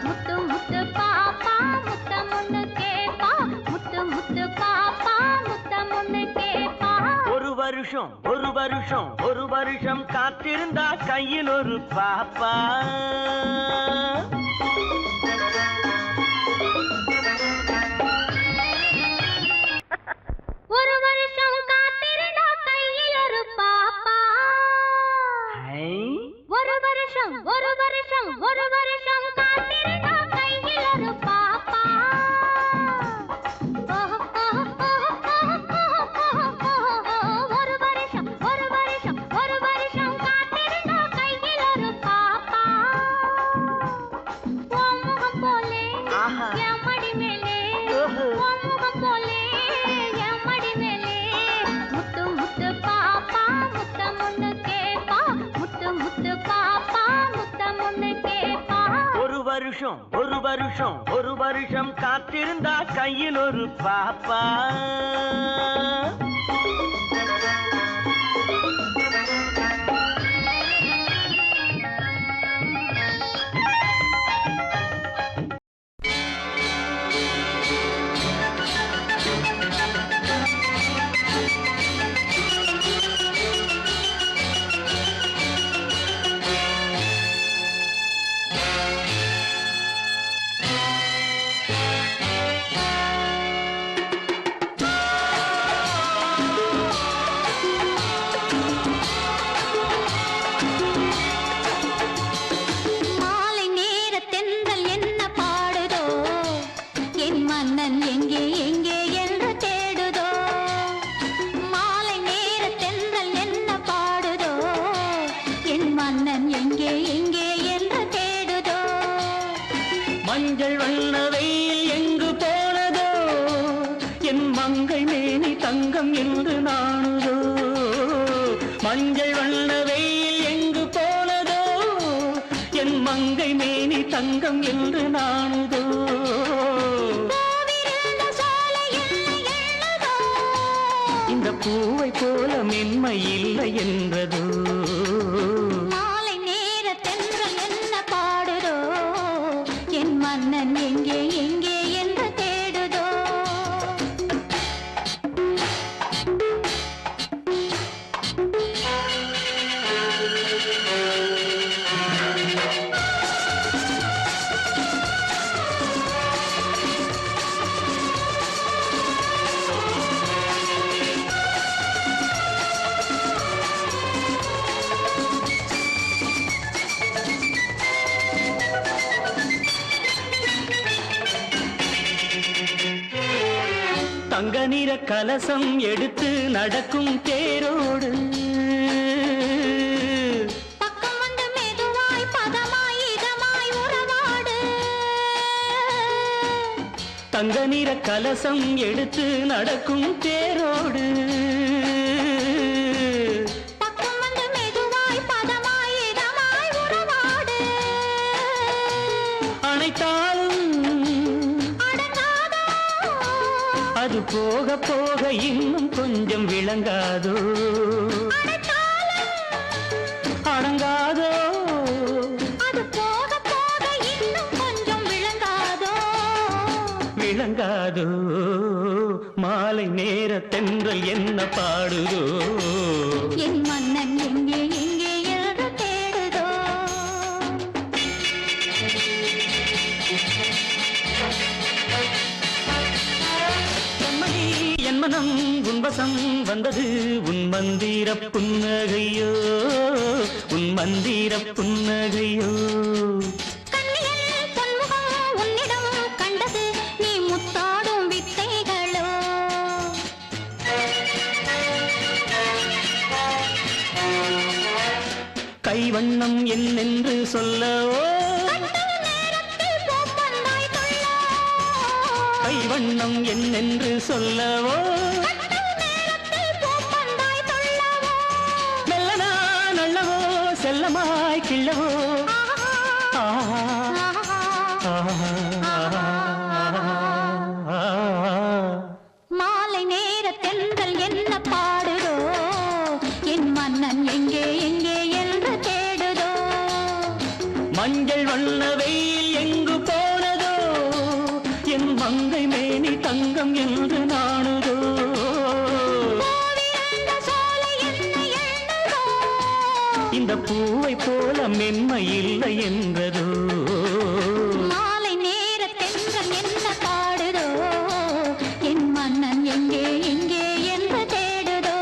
முத்து முத்து பாப்பா முத்தம் ஒண்ணு கேப்பா முத்து முத்து பாப்பா முத்தம் ஒண்ணு கேப்பா ஒரு வருஷம் காத்திருந்தா கையில் ஒரு பாப்பா ஒரு வருஷம் காத்திருந்தா கையில் ஒரு பாப்பா ஒரு வருஷம் காத்திருந்தா கையில் ஒரு பாப்பா ஒரு வருஷம் காத்திருந்தா கையில் ஒரு பாப்பா உன் முகம் போலே என் மடி மேலே உன் முகம் போலே என் மடி மேலே முத்து முத்து பாப்பா முத்தம் ஒண்ணு கேப்பா முத்து முத்து பாப்பா முத்தம் ஒண்ணு கேப்பா ஒரு ஒரு வருஷம் காத்திருந்தா கையில் ஒரு பாப்பா. மஞ்சள் வண்ண வெயில் எங்கு போனதோ, என் மங்கை மேனி தங்கம் என்று நாணுதோ. மஞ்சள் வண்ண வெயில் எங்கு போனதோ, என் மங்கை மேனி தங்கம் என்று நாணுதோ. இந்த பூவை போல மென்மை இல்லை என்றதோ. மன்னன் எங்கே எங்கே என்று தேடுதோ. தங்க நிற கலசம் எடுத்து நடக்கும் தேரோடு, பக்கம் வந்து மெதுவாய் பதமாய் இதமாய் உறவாடு. தங்க நிற கலசம் எடுத்து நடக்கும் தேரோடு, பக்கம் வந்து மெதுவாய் பதமாய் இதமாய் உறவாடு. அனைத்தாலும் அது போக போக இன்னும் கொஞ்சம் விளங்காதோ, அடங்காதோ. அது போக போக இன்னும் கொஞ்சம் விளங்காதோ, விளங்காதோ. மாலை நேர தென்றல் என்ன பாடுதோ, என் மன்னன் எங்கே எங்கே என்று தேடுதோ. என் மனம் உன்வசம் வந்தது, உன் மந்திர புன்னகையோ, உன் மந்திர புன்னகையோ. கண்ணியில் பொன்முகம் உன்னிடம் கண்டது, நீ முத்தாடும் வித்தைகளோ. கைவண்ணம் என்னென்று சொல்லவோ, கைவண்ணம் என்னென்று சொல்லவோ. மெல்லனா நல்லவோ செல்லமாய் கிள்ளவோ. மாலை நேர தென்றல் என்ன பாடுதோ, என் மன்னன் எங்கே எங்கே என்று தேடுதோ. மஞ்சள் வண்ண வெயில் எங்கு போனதோ, என் மங்கை மேனி தங்கம் என்று நாணுதோ. இந்த பூவை போல மென்மை இல்லை என்றதோ. மாலை நேர தென்றல் என்ன பாடுதோ, என் மன்னன் எங்கே எங்கே என்று தேடுதோ.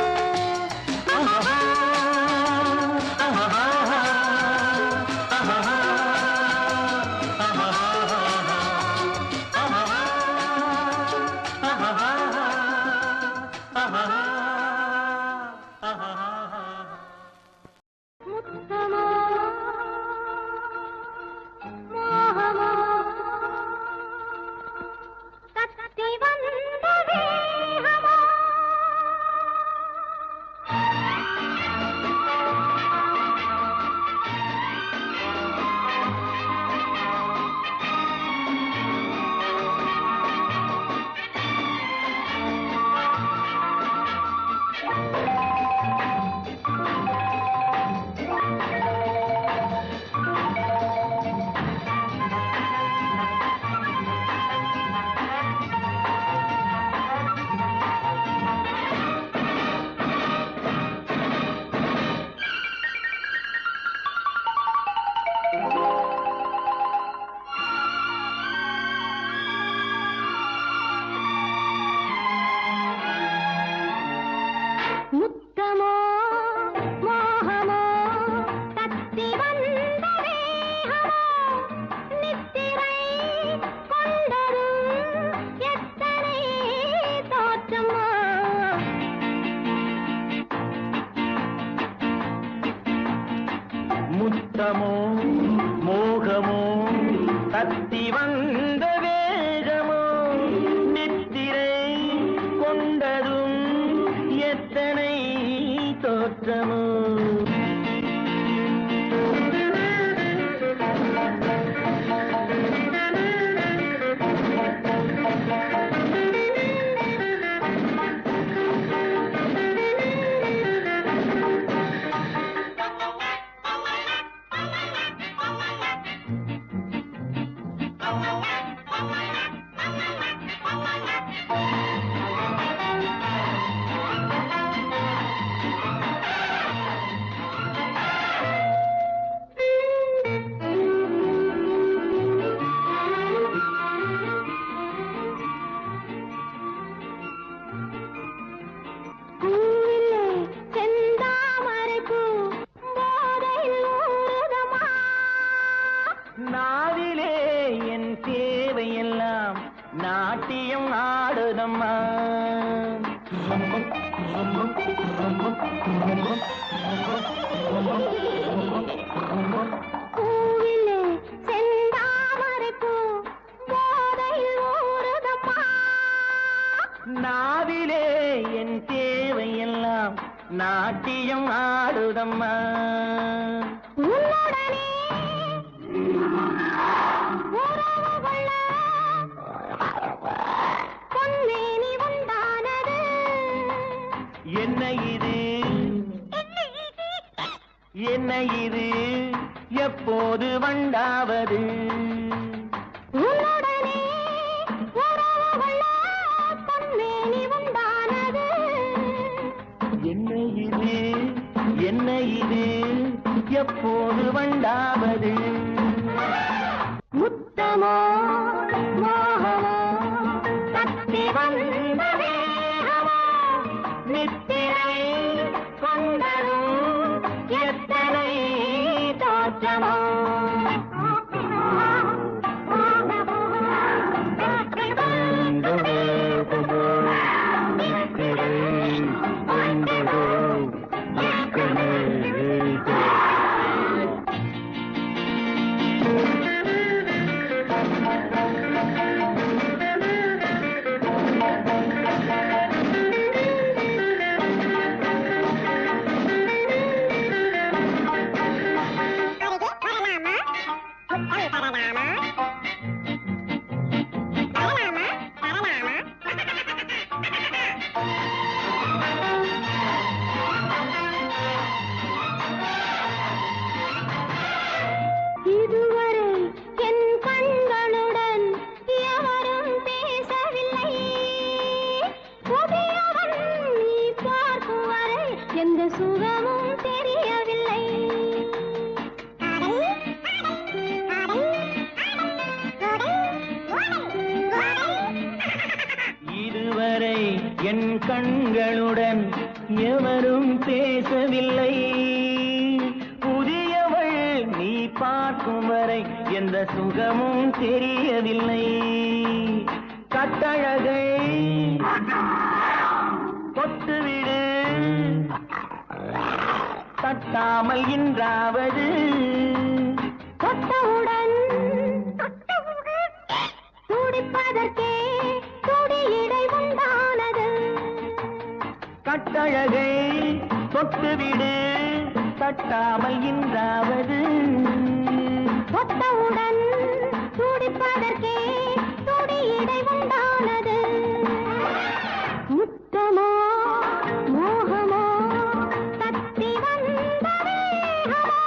நாவிலே என் தேவையெல்லாம் நாட்டியம் ஆடுதம்மா. பூவிலே செந்தாமரைப்பூ போதையில் ஊறுதம்மா. நாவிலே என் தேவையெல்லாம் நாட்டியம் ஆடுதம்மா. உன்னுடனே உறவு கொள்ள பொன்மேனி உண்டானது. என்ன இது என்ன இது எப்போது வண்டாவது? உன்னுடனே உறவு கொள்ள பொன்மேனி உண்டானது. என்ன இது என்ன இது எப்போது வண்டாவது? முத்தமோ மோகமோ தத்தி வந்த வேகமோ நித்திரை கொண்டதும் எத்தனை தோற்றமோ? இதுவரை என் கண்களுடன் எவரும் பேசவில்லை. புதியவன் நீ பார்க்கும் வரை எந்த சுகமும் தெரியவில்லை. இதுவரை என் கண்களுடன் எவரும் பேசவில்லை. புதியவள் நீ பார்க்கும் வரை எந்த சுகமும் தெரியவில்லை. கட்டழகை தொட்டுவிடு தட்டாமல் இன்றாவது. தொட்டவுடன் துடிப்பதற்கே துடியிடை உண்டானது. கட்டழகை தொட்டுவிடு தட்டாமல் இன்றாவது. தொட்டவுடன் துடிப்பதற்கே துடியிடை உண்டானது. முத்தமோ மோகமோ தத்தி வந்த வேகமோ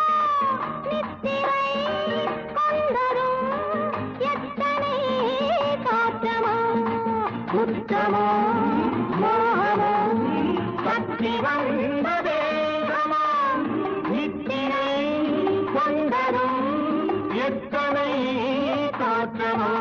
நித்திரை கொண்டதும் எத்தனை காற்றமோ. முத்தமோ மோகமோ தத்தி வந்த வேகமோ நித்திரை கொண்டதும் எத்தனை காற்றமோ.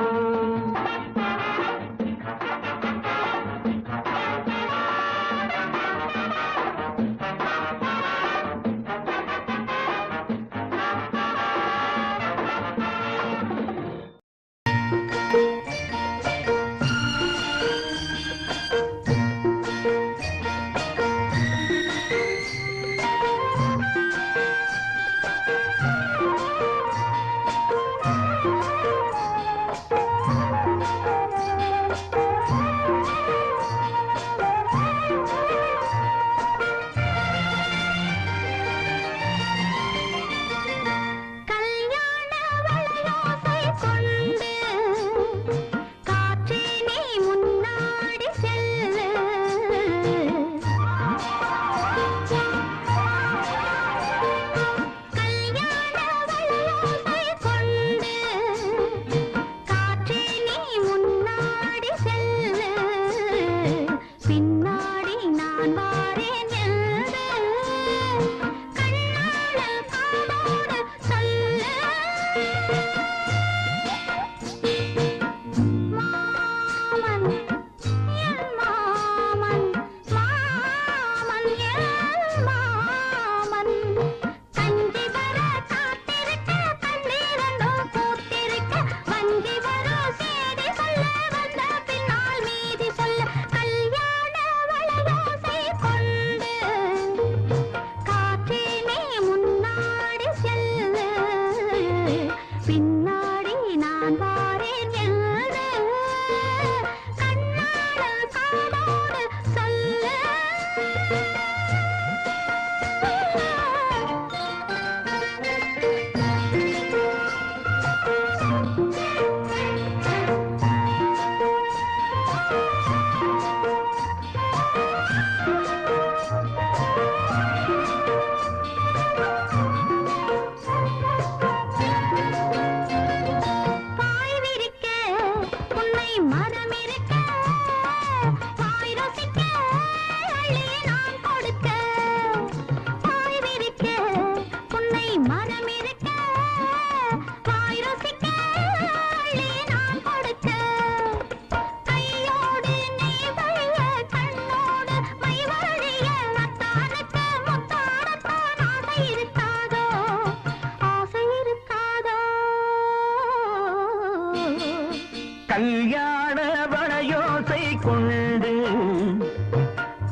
கல்யாண வளையோசை கொண்டு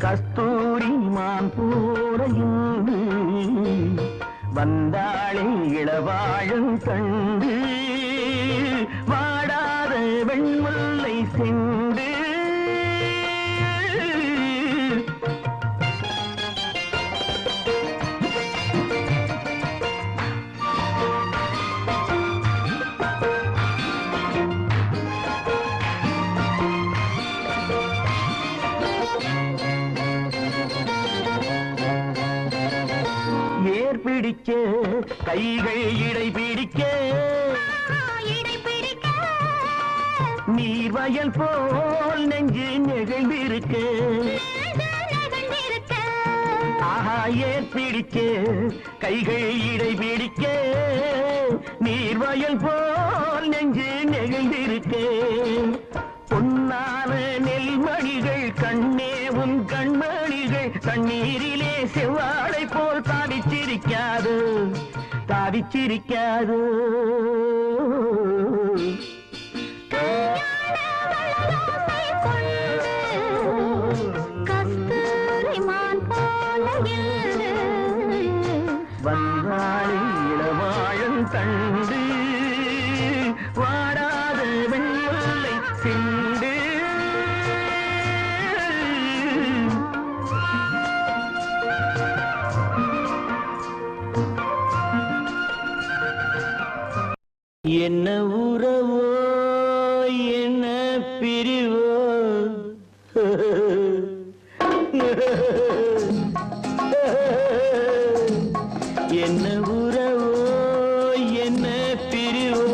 கஸ்தூரி மான் பூரையும் வந்தாளே இளவாழும் கண்டு வாடாத வெண்முல்லை செண்டு பிடிக்க கைகள் இடை பிடிக்க நீர்வயல் போல் நெஞ்சு நெகிழ்ந்திருக்க ஆஹா ஏர் பிடிக்க கைகள் இடை பிடிக்க நீர்வயல் போல் நெஞ்சு நெகிழ்ந்திருக்க பொன்னான நெல்மணிகள் கண்ணே உன் கண்மணிகள் கண்ணீரிலே செவ்வாழை போல் தாவிச்சிரிக்காது தாவிச்சிரிக்காது வந்தாளே இளவாழும் தண்டு வாடாத வெண்முல்லை சிண்டு என்ன உறவோ என்ன பிரிவோ என்ன உறவோ என்ன பிரிவோ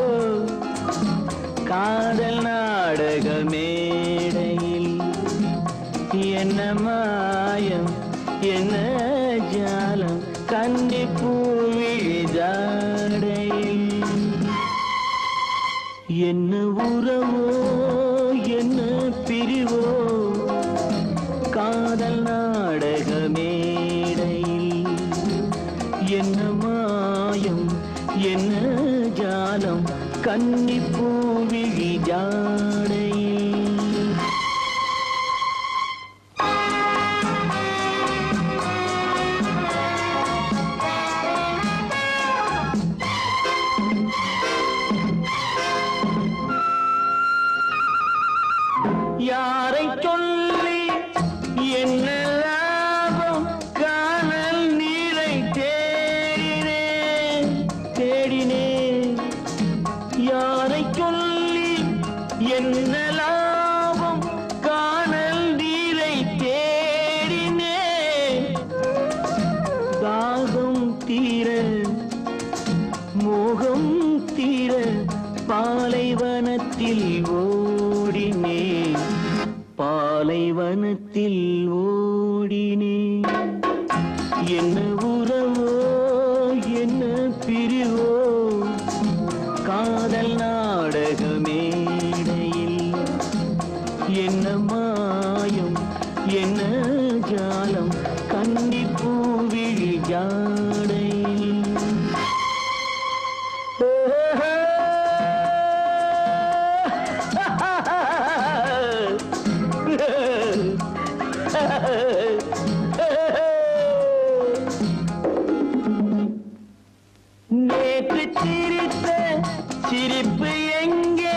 காதல் நாடக மேடையில் என்ன மாயம் என்ன ஜாலம் கன்னி பூவிழி ஜாடையில் என்ன உறவோ என்ன பிரிவோ காதல் நாடக மேடையில் என்ன மாயம் என்ன ஜாலம் கன்னி பூவிழி ஜாடையில் யாரை சொல்லி என்ன லாபம் காணல் நீரை தேடினேன் தேடினேன் யாரை சொல்லி என்ன லாபம் காணல் நீரை தேடினேன் தாகம் தீர மோகம் தீர பாலைவனத்தில் ஓடினேன் பாலைவனத்தில் ஓடினேன் என்ன உறவோ என்ன பிரிவோ காதல் நாடக மேடையில் என்ன மாயம் என்ன ஜாலம் கன்னி பூவிழி ஜாடையில் நேற்று சிரித்த சிரிப்பு எங்கே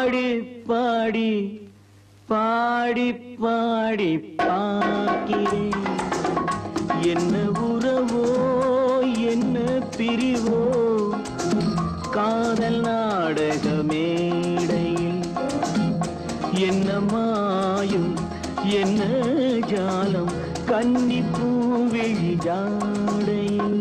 பாடி பாடி பாடி பாடி பார்க்கிறேன் என்ன உறவோ என்ன பிரிவோ காதல் நாடக மேடையில் என்ன மாயும் என்ன ஜாலம் கன்னி பூவிழி ஜாடையில்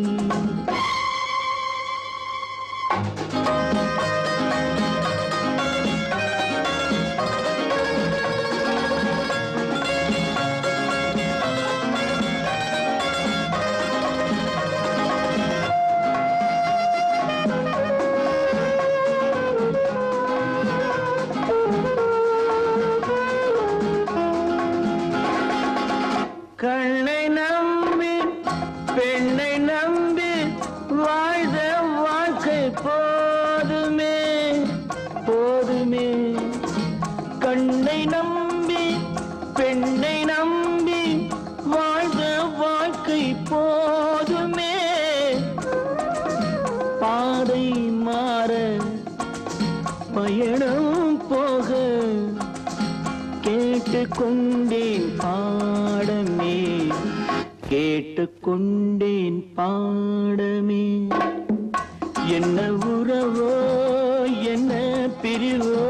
கண்ணை நம்பி பெண்ணை நம்பி வாழ்ந்த வாழ்க்கை போதுமே போதுமே கண்ணை நம்பி பெண்ணை நம்பி வாழ்ந்த வாழ்க்கை போதுமே பாதை மாற பயணம் போக கேட்டுக்கொண்டேன் பாடமே கேட்டுக்கொண்டேன் பாடமே என்ன உறவோ என்ன பிரிவோ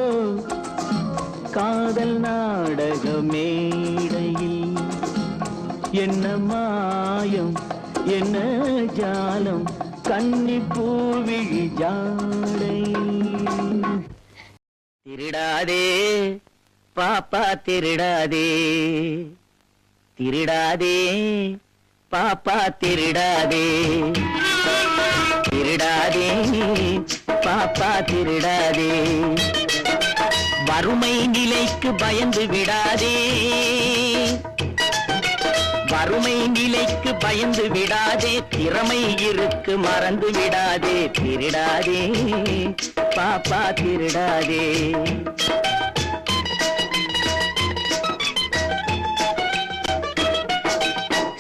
காதல் நாடக மேடையில் என்ன மாயம் என்ன ஜாலம் கன்னி பூவிழி ஜாடையில் திருடாதே பாப்பா திருடாதே திருடாதே பாப்பா திருடாதே திருடாதே பாப்பா திருடாதே வறுமை நிலைக்கு பயந்து விடாதே வறுமை நிலைக்கு பயந்து விடாதே திறமை இருக்கு மறந்து விடாதே திருடாதே பாப்பா திருடாதே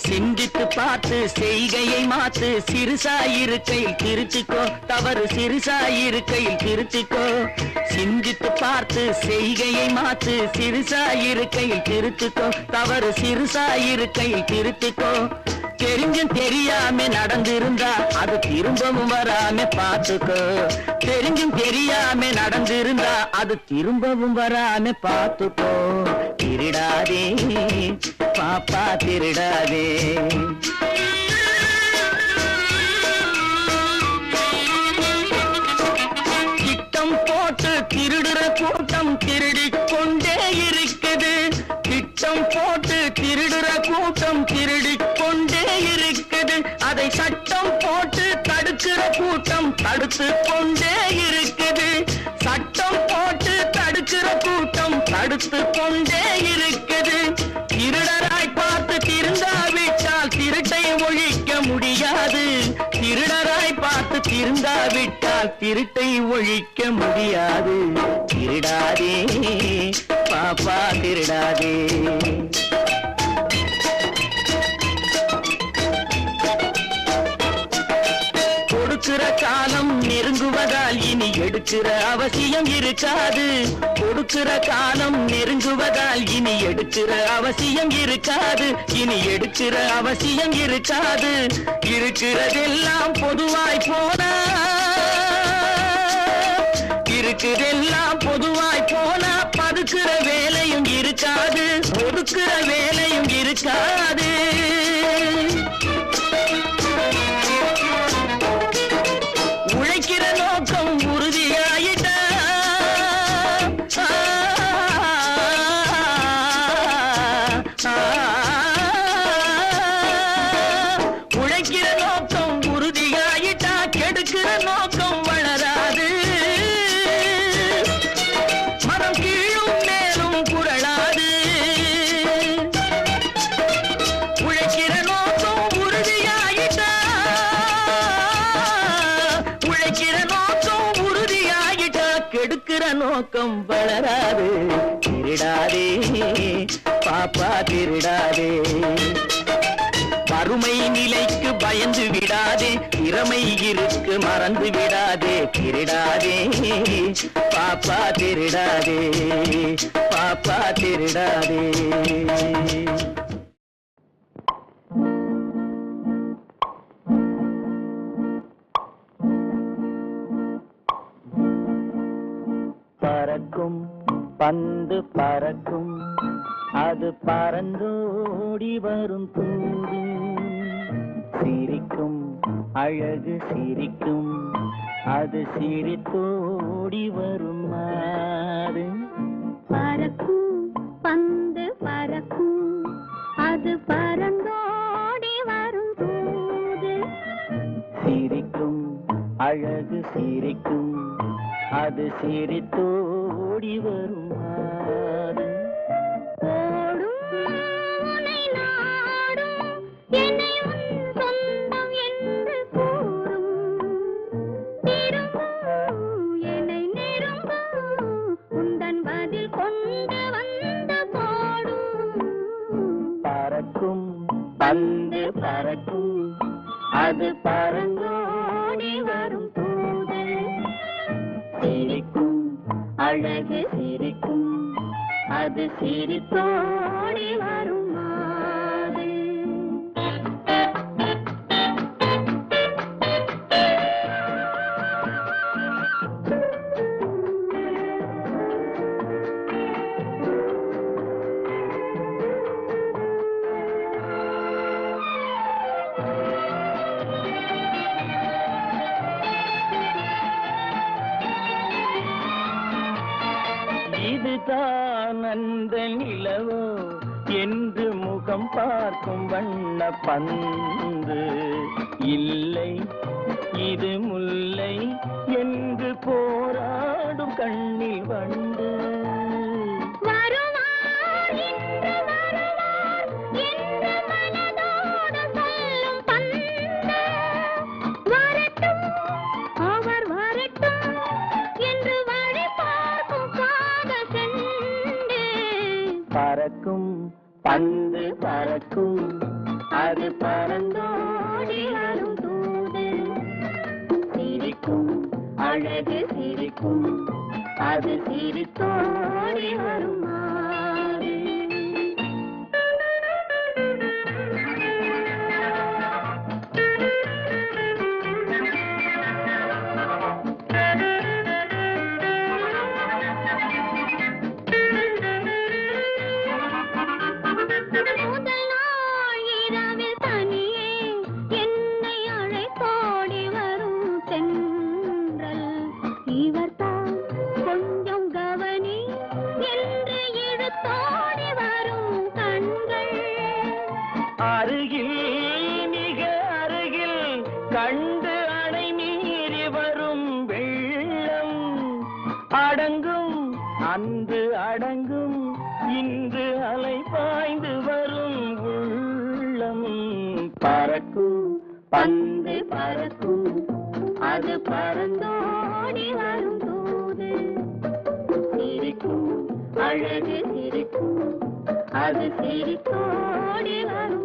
சிந்தித்து பார்த்து செய்கையை மாத்து சிறுசாயிருக்கையில் திருத்திக்கோ தவறு சிறுசாயிருக்கையில் திருத்திக்கோ சிந்தித்து பார்த்து செய்கையை மாத்து சிறுசாயிருக்கையில் திருத்திக்கோ தவறு சிறுசாயிருக்கையில் திருத்திக்கோ தெரிஞ்சும் தெரியாம நடந்திருந்தா அது திரும்பவும் வராம பார்த்துக்கோ தெரிஞ்சும் தெரியாம நடந்திருந்தா அது திரும்பவும் வராம பார்த்துக்கோ திருடாதே பாப்பா திருடாதே திட்டம் போட்டு திருடுற கூட்டம் திருடிக் கொண்டே இருக்குது திட்டம் போட்டு திருடுற கூட்டம் திருடிக் கொண்டே இருக்குது அதை சட்டம் போட்டு தடுக்கிற கூட்டம் தடுத்து கொண்டே இருக்குது சட்டம் போட்டு தடுக்கிற கூட்டம் தடுத்து கொண்டே இருக்குது திருடராய் பார்த்து திருந்தாவிட்டால் திருட்டை ஒழிக்க முடியாது திருடராய் பார்த்து திருந்தாவிட்டால் திருட்டை ஒழிக்க முடியாது திருடாதே பாப்பா திருடாதே கொடுக்கிற காலம் நெருங்குவதால் இனி எடுக்கிற அவசியம் இருக்காது கொடுக்கிற காலம் நெருங்குவதால் இனி எடுக்கிற அவசியம் இருக்காது இனி எடுக்கிற அவசியம் இருக்காது இருக்கிறதெல்லாம் பொதுவாய் போனா இருக்குதெல்லாம் பொதுவாய் போனா பதுக்கிற வேலையும் இருக்காது ஒதுக்கிற வேலையும் இருக்காது உழைக்கிற நோக்கம் உறுதியாயிட்ட உழைக்கிற நோக்கம் உறுதியாயிட்டா கெடுக்கிற நோக்கம் வளராது மரம் கீழும் மேலும் குரலாது உழைக்கிற நோக்கம் உறுதியாயிட்டா உழைக்கிற நோக்கம் உறுதியாயிட்டா கெடுக்கிற நோக்கம் வளராது திருடாதே பாப்பா திருடாதே அருமை நிலைக்கு பயந்து விடாதே, திறமை இருக்கு மறந்து விடாதே. திருடாதே பாப்பா திருடாதே, பாப்பா திருடாதே. பறக்கும் பந்து பறக்கும், அது பறந்தோடி வரும் தூது. சிரிக்கும் அழகு சிரிக்கும், அது சிரித்தோடி வரும் மாறு. பறக்கும் பந்து பறக்கும், அது பறந்தோடி வரும் தூது. சிரிக்கும் அழகு சிரிக்கும், அது சிரித்தோடி வரும் மாறு. பறக்கும் பந்து பறக்கும், அது பறந்தோடி வரும் தூது. சிரிக்கும் அழகு சிரிக்கும், அது சிரித்தோடி வரும் மாறு. இதுதான் அந்த நிலவோ என்று முகம் பார்க்கும் வண்ண பந்து. இல்லை இது முல்லை என்று போராடும் கண்ணில் வண்டு. பறக்கும் பந்து பறக்கும், அது பறந்தோடி வரும் தூது. சிரிக்கும் அழகு சிரிக்கும், அது சிரித்தோடி வரும் மாறு. அருகில் மிக அருகில் கண்டு அணை மீறி வரும் வெள்ளம். அடங்கும் அன்று அடங்கும், இன்று அலை பாய்ந்து வரும் உள்ளம். பறக்கும் பந்து பறக்கும், அது பறந்தோடி வரும் தூது. சிரிக்கும் அழகு சிரிக்கும், அது சிரித்தோடி வரும்